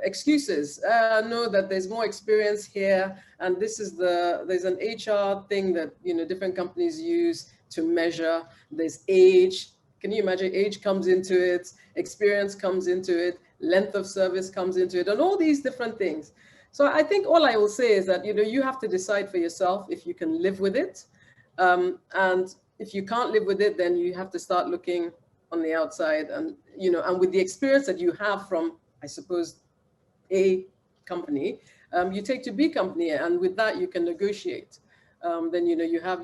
excuses. Know that there's more experience here, and there's an HR thing that different companies use. to measure. There's age. Can you imagine? Age comes into it, experience comes into it, length of service comes into it, and all these different things. So I think all I will say is that, you have to decide for yourself if you can live with it. And if you can't live with it, then you have to start looking on the outside. And, and with the experience that you have from, I suppose, A company, you take to B company, and with that you can negotiate. Then you have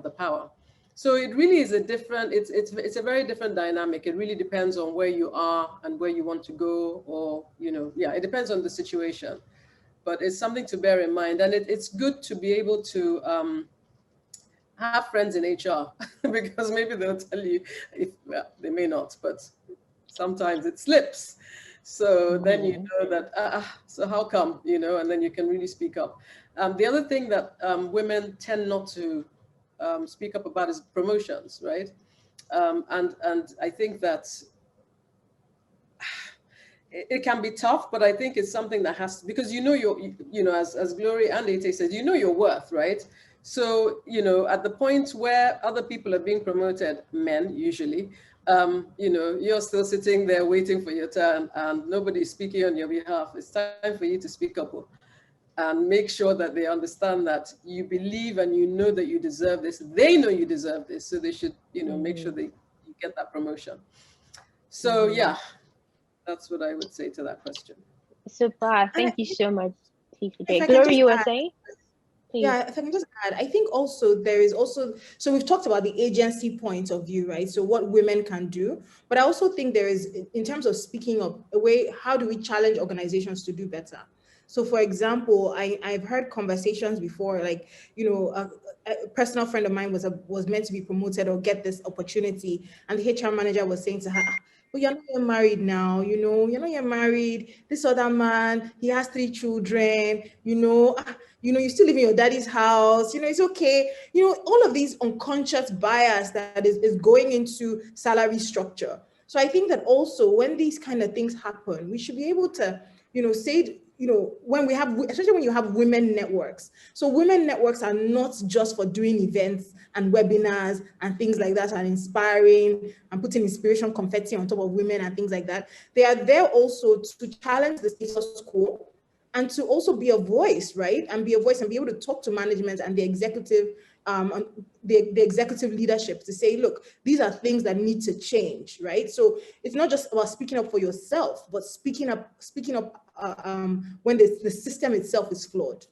the power. So it really is it's a very different dynamic. It really depends on where you are and where you want to go, or it depends on the situation. But it's something to bear in mind, and it's good to be able to have friends in HR because maybe they'll tell you, they may not, but sometimes it slips. So then you know that, so how come, and then you can really speak up. The other thing that women tend not to speak up about is promotions, right? And I think that it can be tough, but I think it's something that has to, because as Glory and Ete said, your worth, right? So, at the point where other people are being promoted, men usually, you're still sitting there waiting for your turn and nobody's speaking on your behalf. It's time for you to speak up and make sure that they understand that you believe and you know that you deserve this. They know you deserve this, so they should, make sure you get that promotion. So yeah, that's what I would say to that question. Super. Thank you so much, TJ. Glory, you were saying? Please. Yeah, if I can just add, I think also there is also, so we've talked about the agency point of view, right? So what women can do, but I also think there is, in terms of speaking up, a way, how do we challenge organizations to do better? So for example, I've heard conversations before, like, a personal friend of mine was meant to be promoted or get this opportunity, and the HR manager was saying to her, but you're not yet married now, you're not yet married. This other man, he has 3 children, you still live in your daddy's house, it's okay. All of these unconscious bias that is going into salary structure. So I think that also when these kind of things happen, we should be able to, say, when we have, especially when you have women networks. So women networks are not just for doing events and webinars and things like that and inspiring and putting inspiration confetti on top of women and things like that. They are there also to challenge the status quo and to also be a voice, right? And be a voice and be able to talk to management and the executive leadership to say, look, these are things that need to change, right? So it's not just about speaking up for yourself, but speaking up when the system itself is flawed.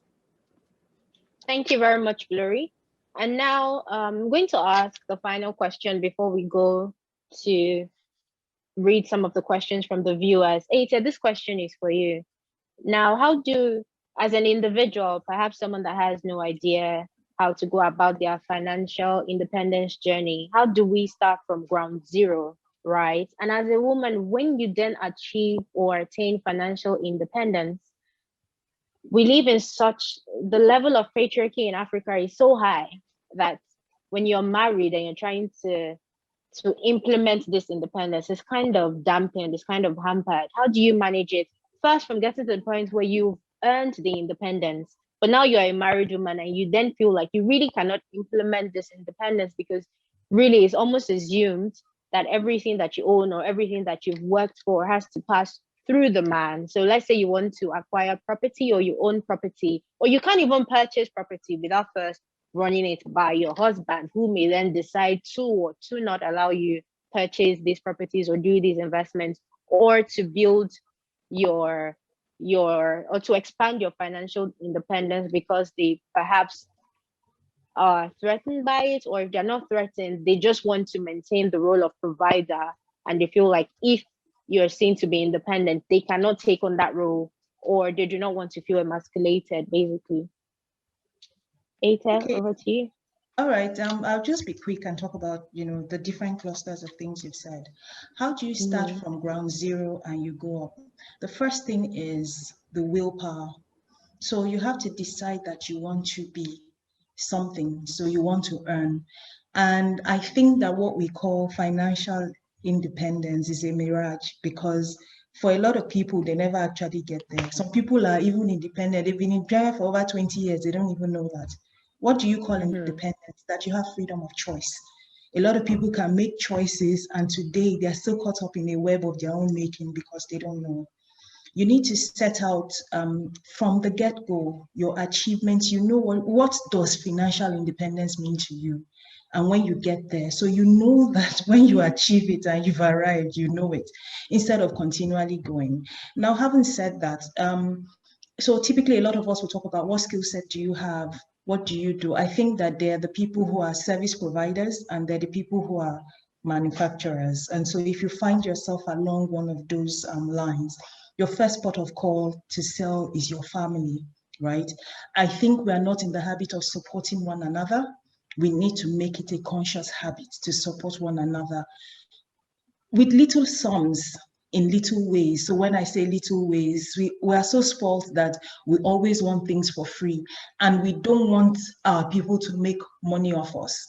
Thank you very much, Glory. And now I'm going to ask the final question before we go to read some of the questions from the viewers. Ete, this question is for you. Now, how do, as an individual, perhaps someone that has no idea how to go about their financial independence journey, how do we start from ground zero, right? And as a woman, when you then achieve or attain financial independence, we live in the level of patriarchy in Africa is so high that when you're married and you're trying to implement this independence, it's kind of dampened, it's kind of hampered. How do you manage it? First, from getting to the point where you've earned the independence, but now you're a married woman and you then feel like you really cannot implement this independence because really it's almost assumed that everything that you own or everything that you've worked for has to pass through the man. So let's say you want to acquire property or you own property, or you can't even purchase property without first running it by your husband, who may then decide to or to not allow you purchase these properties or do these investments, or to build or to expand your financial independence because they perhaps are threatened by it, or if they're not threatened, they just want to maintain the role of provider, and they feel like if you're seen to be independent, they cannot take on that role, or they do not want to feel emasculated, basically. Ete, Okay. over to you. All right, I'll just be quick and talk about, the different clusters of things you've said. How do you start from ground zero and you go up? The first thing is the willpower. So you have to decide that you want to be something, so you want to earn. And I think that what we call financial independence is a mirage, because for a lot of people, they never actually get there. Some people are even independent. They've been in driver for over 20 years. They don't even know that. What do you call independence? That you have freedom of choice. A lot of people can make choices, and today they're still caught up in a web of their own making because they don't know. You need to set out from the get-go your achievements. You know what does financial independence mean to you, and when you get there, so you know that when you achieve it and you've arrived, you know it, instead of continually going. Now, having said that, so typically a lot of us will talk about what skill set do you have, what do you do? I think that they're the people who are service providers and they're the people who are manufacturers. And so if you find yourself along one of those lines, your first port of call to sell is your family, right? I think we are not in the habit of supporting one another. We need to make it a conscious habit to support one another with little sums in little ways. So when I say little ways, we are so spoiled that we always want things for free, and we don't want our people to make money off us.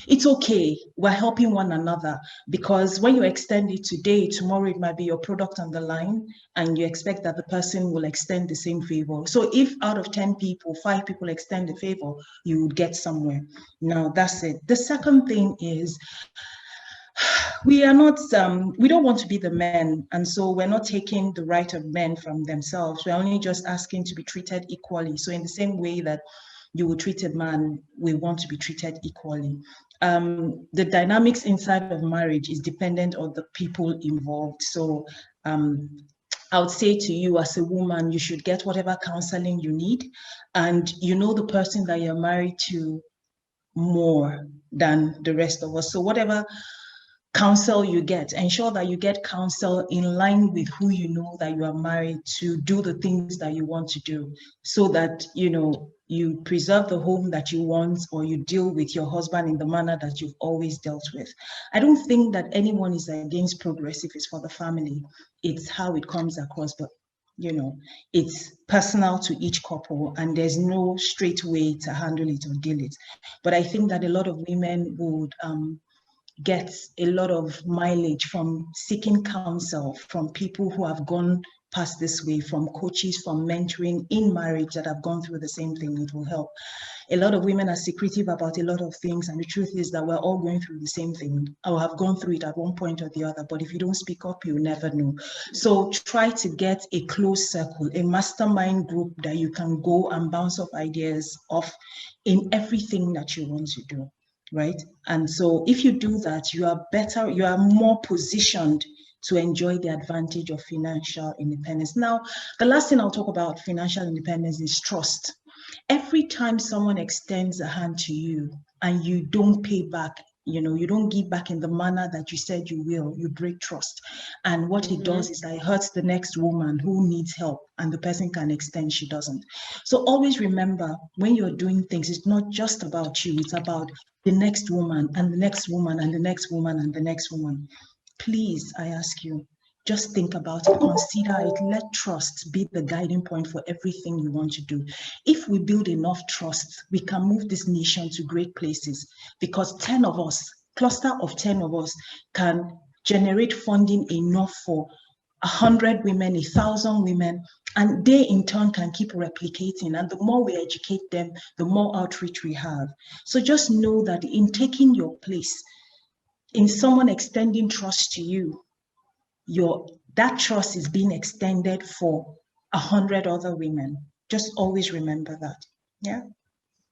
It's okay, we're helping one another, because when you extend it today, tomorrow it might be your product on the line, and you expect that the person will extend the same favor. So if out of 10 people, 5 people extend the favor, you would get somewhere. Now that's it. The second thing is, we are not, we don't want to be the men, and so we're not taking the right of men from themselves. We're only just asking to be treated equally. So in the same way that you would treat a man, we want to be treated equally. The dynamics inside of marriage is dependent on the people involved. So I would say to you as a woman, you should get whatever counseling you need, and you know the person that you're married to more than the rest of us. So whatever counsel you get, ensure that you get counsel in line with who you know that you are married to do the things that you want to do, so that you preserve the home that you want, or you deal with your husband in the manner that you've always dealt with. I don't think that anyone is against progress if it's for the family. It's how it comes across, but it's personal to each couple, and there's no straight way to handle it or deal it. But I think that a lot of women would gets a lot of mileage from seeking counsel from people who have gone past this way, from coaches, from mentoring in marriage that have gone through the same thing. It will help. A lot of women are secretive about a lot of things, and the truth is that we're all going through the same thing, or have gone through it at one point or the other. But if you don't speak up, you'll never know. So try to get a close circle, a mastermind group that you can go and bounce off ideas off in everything that you want to do. Right? And so if you do that, you are better, you are more positioned to enjoy the advantage of financial independence. Now, the last thing I'll talk about financial independence is trust. Every time someone extends a hand to you and you don't pay back, you don't give back in the manner that you said you will, you break trust. And what it does is that it hurts the next woman who needs help, and the person can extend, she doesn't. So always remember, when you're doing things, it's not just about you, it's about the next woman and the next woman and the next woman and the next woman. Please, I ask you, just think about it, consider it, let trust be the guiding point for everything you want to do. If we build enough trust, we can move this nation to great places, because 10 of us, cluster of 10 of us, can generate funding enough for 100 women, 1,000 women, and they in turn can keep replicating. And the more we educate them, the more outreach we have. So just know that in taking your place, in someone extending trust to you, that trust is being extended for 100 other women. Just always remember that. Yeah.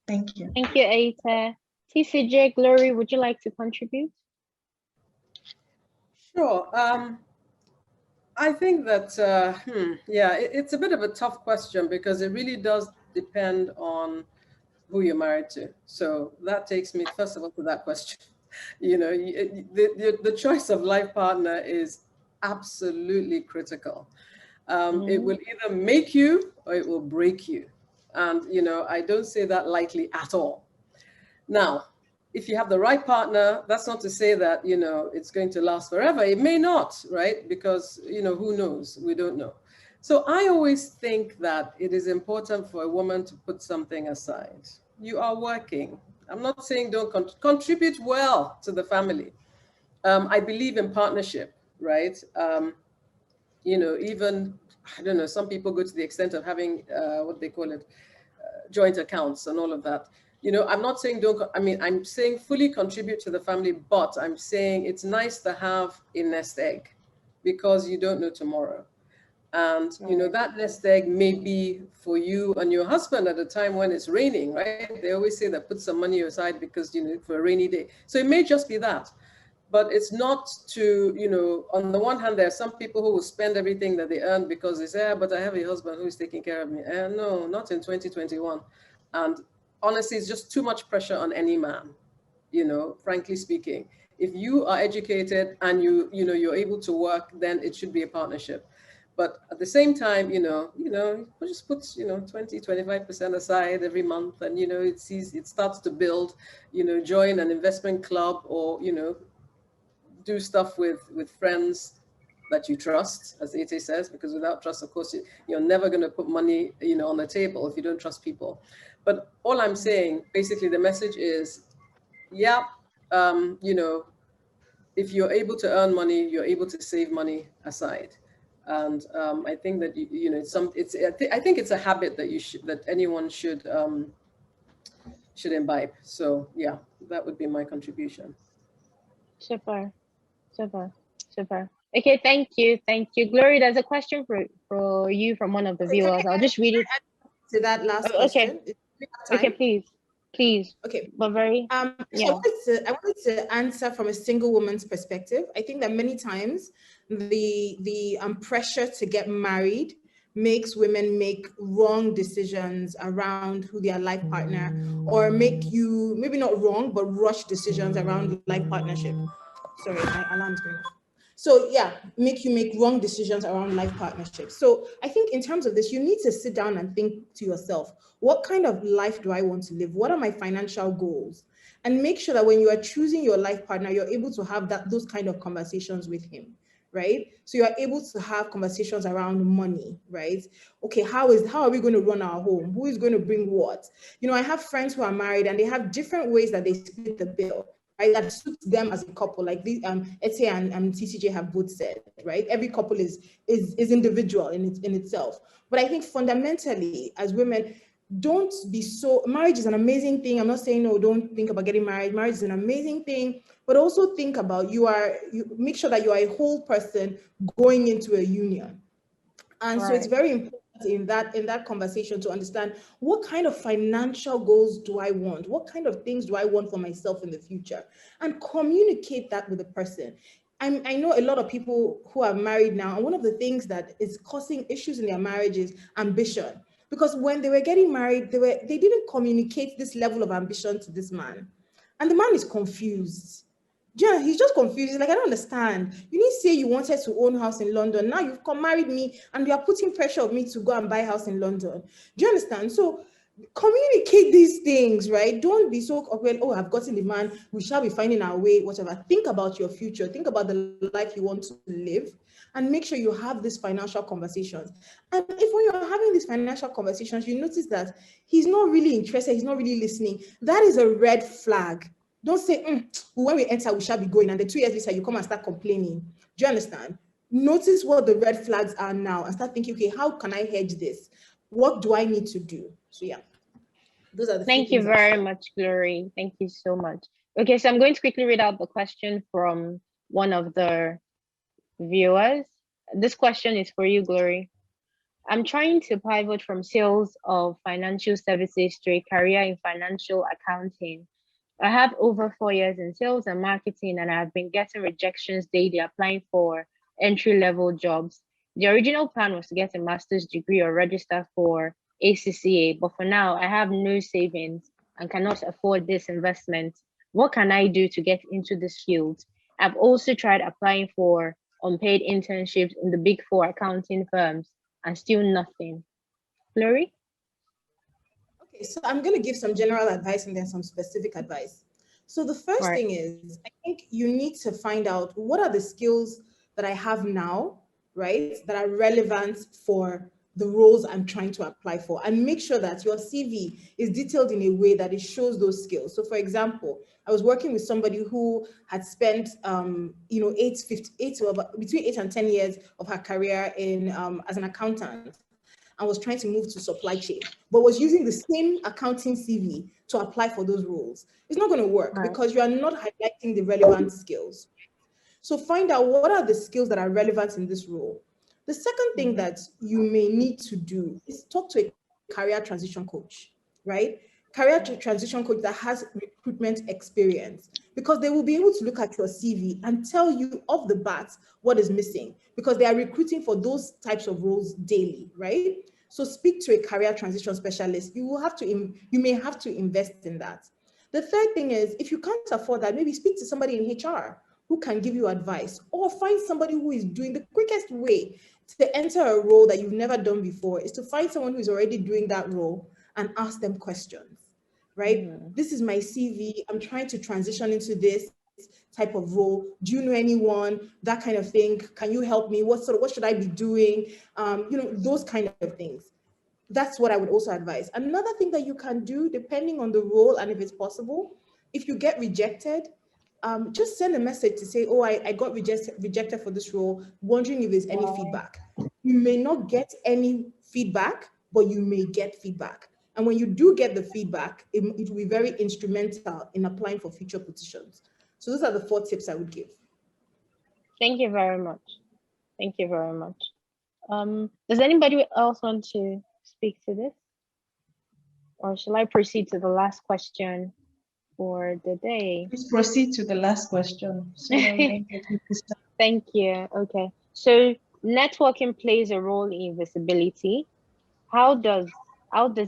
Thank you. Thank you, Aita. TCJ, Glory, would you like to contribute? Sure. I think that, it's a bit of a tough question, because it really does depend on who you're married to. So that takes me, first of all, to that question. The choice of life partner is absolutely critical. It will either make you or it will break you. And, I don't say that lightly at all. Now, if you have the right partner, that's not to say that, it's going to last forever. It may not, right? Because, who knows? We don't know. So I always think that it is important for a woman to put something aside. You are working. I'm not saying don't contribute well to the family. I believe in partnership, right? Even, I don't know, some people go to the extent of having, what they call it, joint accounts and all of that. You know, I'm not saying don't, I mean, I'm saying fully contribute to the family, but I'm saying it's nice to have a nest egg because you don't know tomorrow. And, you know, that nest egg may be for you and your husband at a time when it's raining, right? They always say that put some money aside because, you know, for a rainy day. So it may just be that. But it's not to, you know, on the one hand, there are some people who will spend everything that they earn because they say, but I have a husband who is taking care of me. No, not in 2021. And honestly, it's just too much pressure on any man, you know, frankly speaking. If you are educated and you know, you're able to work, then it should be a partnership. But at the same time, you know, just put, you know, 20, 25% aside every month, and, you know, it starts to build, you know, join an investment club, or, you know, do stuff with friends that you trust, as Ete says, because without trust, of course, you're never going to put money, you know, on the table if you don't trust people. But all I'm saying, basically, the message is, yeah, you know, if you're able to earn money, you're able to save money aside. And I think that, you know, I think it's a habit that that anyone should imbibe. So yeah, that would be my contribution. Super. Okay, thank you. Glory, there's a question for you from one of the viewers. I'll just read it. To that last Okay. question. Okay, please. Okay. But very, yeah. So I wanted to answer from a single woman's perspective. I think that many times the pressure to get married makes women make wrong decisions around who their life partner, or make you, maybe not wrong, but rush decisions around life partnership. Sorry, my alarm's going off. So yeah, make you make wrong decisions around life partnerships. So I think in terms of this, you need to sit down and think to yourself, what kind of life do I want to live? What are my financial goals? And make sure that when you are choosing your life partner, you're able to have those kind of conversations with him, right? So you are able to have conversations around money, right? Okay, how are we going to run our home? Who is going to bring what? You know, I have friends who are married and they have different ways that they split the bill, right? That suits them as a couple. Like the Ete and TCJ have both said, right? Every couple is individual in itself. But I think fundamentally, as women, don't be so, marriage is an amazing thing. I'm not saying, no, don't think about getting married. Marriage is an amazing thing, but also think about you make sure that you are a whole person going into a union. And so it's very important in that conversation to understand, what kind of financial goals do I want? What kind of things do I want for myself in the future? And communicate that with the person. I know a lot of people who are married now, and one of the things that is causing issues in their marriage is ambition. Because when they were getting married, they didn't communicate this level of ambition to this man. And the man is confused. Yeah, he's just confused. He's like, I don't understand. You didn't say you wanted to own a house in London. Now you've married me and you are putting pressure on me to go and buy a house in London. Do you understand? So communicate these things, right? Don't be so, well, oh, I've gotten the man, we shall be finding our way, whatever. Think about your future. Think about the life you want to live, and make sure you have these financial conversations. And if when you're having these financial conversations, you notice that he's not really interested, he's not really listening, that is a red flag. Don't say, when we enter, we shall be going. And the 2 years later, you come and start complaining. Do you understand? Notice what the red flags are now and start thinking, okay, how can I hedge this? What do I need to do? So yeah, those are the Thank you very much, Glory. Thank you so much. Okay, so I'm going to quickly read out the question from one of the viewers. This question is for you, Glory. I'm trying to pivot from sales of financial services to a career in financial accounting. I have over 4 years in sales and marketing, and I've been getting rejections daily applying for entry-level jobs. The original plan was to get a master's degree or register for ACCA, but for now, I have no savings and cannot afford this investment. What can I do to get into this field? I've also tried applying for unpaid internships in the Big 4 accounting firms and still nothing. Glory? Okay, so I'm going to give some general advice and then some specific advice. So the first thing is, I think you need to find out, what are the skills that I have now, right, that are relevant for the roles I'm trying to apply for, and make sure that your CV is detailed in a way that it shows those skills. So for example, I was working with somebody who had spent, between 8 and 10 years of her career in as an accountant. and was trying to move to supply chain, but was using the same accounting CV to apply for those roles. It's not going to work Right. because you are not highlighting the relevant skills. So find out what are the skills that are relevant in this role. The second thing that you may need to do is talk to a career transition coach, right? Transition coach that has recruitment experience, because they will be able to look at your CV and tell you off the bat what is missing, because they are recruiting for those types of roles daily, right? So speak to a career transition specialist. You may have to invest in that. The third thing is, if you can't afford that, maybe speak to somebody in HR who can give you advice, or find somebody who is doing the quickest way to enter a role that you've never done before is to find someone who is already doing that role and ask them questions, right? This is my CV. I'm trying to transition into this type of role. Do you know anyone? That kind of thing. Can you help me? What should I be doing? Those kind of things. That's what I would also advise. Another thing that you can do, depending on the role and if it's possible, if you get rejected, just send a message to say, oh, I got rejected for this role, wondering if there's any feedback. You may not get any feedback, but you may get feedback. And when you do get the feedback, it will be very instrumental in applying for future positions. So those are the 4 tips I would give. Thank you very much. Thank you very much. Does anybody else want to speak to this? Or shall I proceed to the last question for the day? Please proceed to the last question. So Thank you. Okay. So networking plays a role in visibility. How does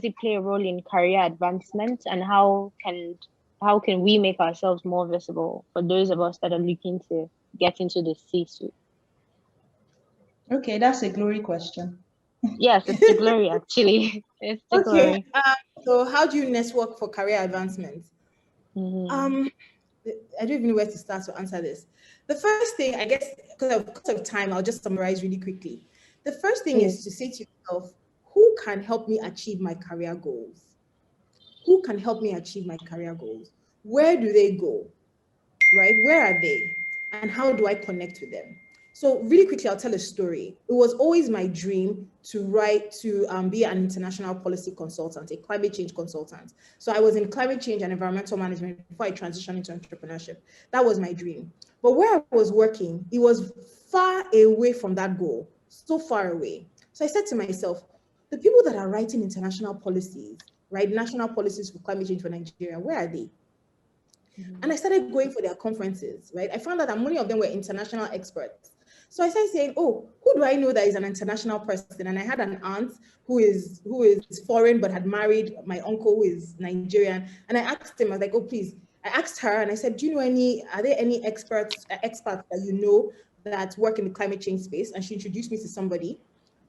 it play a role in career advancement, and how can we make ourselves more visible for those of us that are looking to get into the C-suite? Okay, that's a Glory question. Yes, it's the Glory actually. It's the Glory. So how do you network for career advancement? I don't even know where to start to answer this. The first thing, I guess, because of time, I'll just summarize really quickly. The first thing is to say to yourself, who can help me achieve my career goals? Who can help me achieve my career goals? Where do they go? Right? Where are they? And how do I connect with them? So really quickly, I'll tell a story. It was always my dream to be an international policy consultant, a climate change consultant. So I was in climate change and environmental management before I transitioned into entrepreneurship. That was my dream. But where I was working, it was far away from that goal, so far away. So I said to myself, the people that are writing international policies, right, national policies for climate change for Nigeria, where are they? And I started going for their conferences, right? I found out that many of them were international experts. So I started saying, oh, who do I know that is an international person? And I had an aunt who is foreign but had married my uncle who is Nigerian. And I asked him, I was like, oh, please. I asked her and I said, do you know are there any experts that you know that work in the climate change space? And she introduced me to somebody.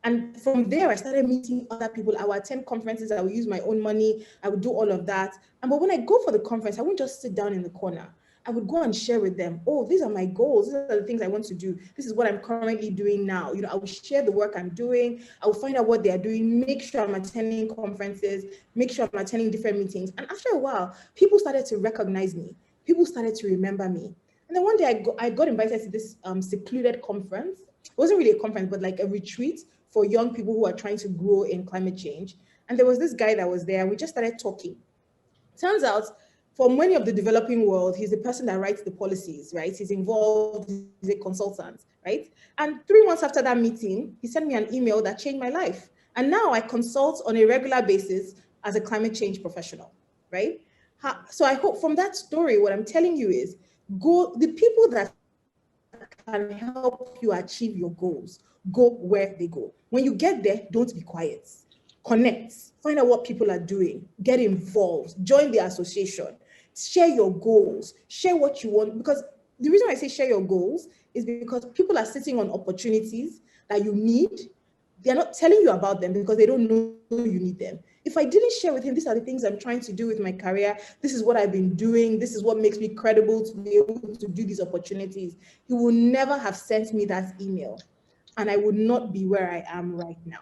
And from there, I started meeting other people. I would attend conferences. I would use my own money. I would do all of that. But when I go for the conference, I wouldn't just sit down in the corner. I would go and share with them. Oh, these are my goals. These are the things I want to do. This is what I'm currently doing now. I will share the work I'm doing. I will find out what they are doing, make sure I'm attending conferences, make sure I'm attending different meetings. And after a while, people started to recognize me. People started to remember me. And then one day I got invited to this secluded conference. It wasn't really a conference, but like a retreat for young people who are trying to grow in climate change. And there was this guy that was there, and we just started talking. Turns out, for many of the developing world, he's the person that writes the policies, right? He's involved, he's a consultant, right? And 3 months after that meeting, he sent me an email that changed my life. And now I consult on a regular basis as a climate change professional, right? So I hope from that story, what I'm telling you is, the people that can help you achieve your goals, go where they go. When you get there, don't be quiet. Connect, find out what people are doing, get involved, join the association, share your goals, share what you want. Because the reason I say share your goals is because people are sitting on opportunities that you need. They're not telling you about them because they don't know you need them. If I didn't share with him, these are the things I'm trying to do with my career, this is what I've been doing, this is what makes me credible to be able to do these opportunities, he will never have sent me that email, and I would not be where I am right now.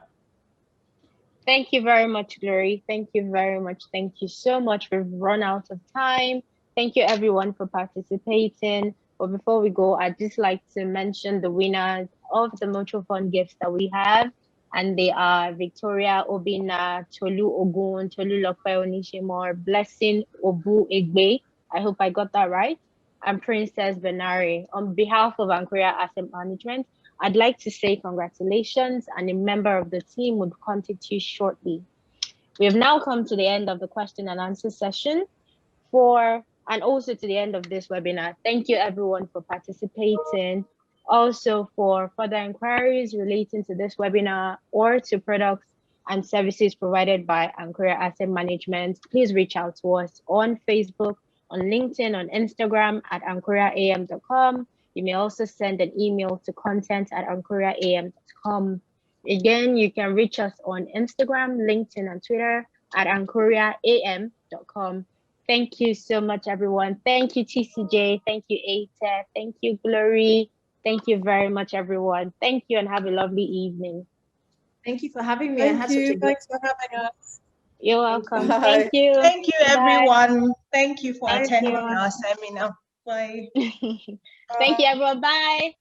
Thank you very much, Glory. Thank you very much. Thank you so much. We've run out of time. Thank you everyone for participating. But before we go, I'd just like to mention the winners of the mutual fund gifts that we have. and they are Victoria Obina, Tolu Ogun, Tolu Lope Onishimor, Blessing Obu Egbe. I hope I got that right. And Princess Benari. On behalf of Ankoria Asset Management, I'd like to say congratulations, and a member of the team would contact you shortly. We have now come to the end of the question and answer session and also to the end of this webinar. Thank you everyone for participating. Also, for further inquiries relating to this webinar or to products and services provided by Ankoria Asset Management, please reach out to us on Facebook, on LinkedIn, on Instagram at ankoriaam.com. You may also send an email to content@ankoriaam.com. Again, you can reach us on Instagram, LinkedIn, and Twitter at ankoriaam.com. Thank you so much, everyone. Thank you, TCJ. Thank you, ATEP. Thank you, Glory. Thank you very much, everyone. Thank you and have a lovely evening. Thank you for having me. Thank you. Thanks for having us. You're welcome. Bye. Thank you. Thank you, everyone. Thank you for Thank attending you. our seminar. Bye. Thank you, everyone. Bye.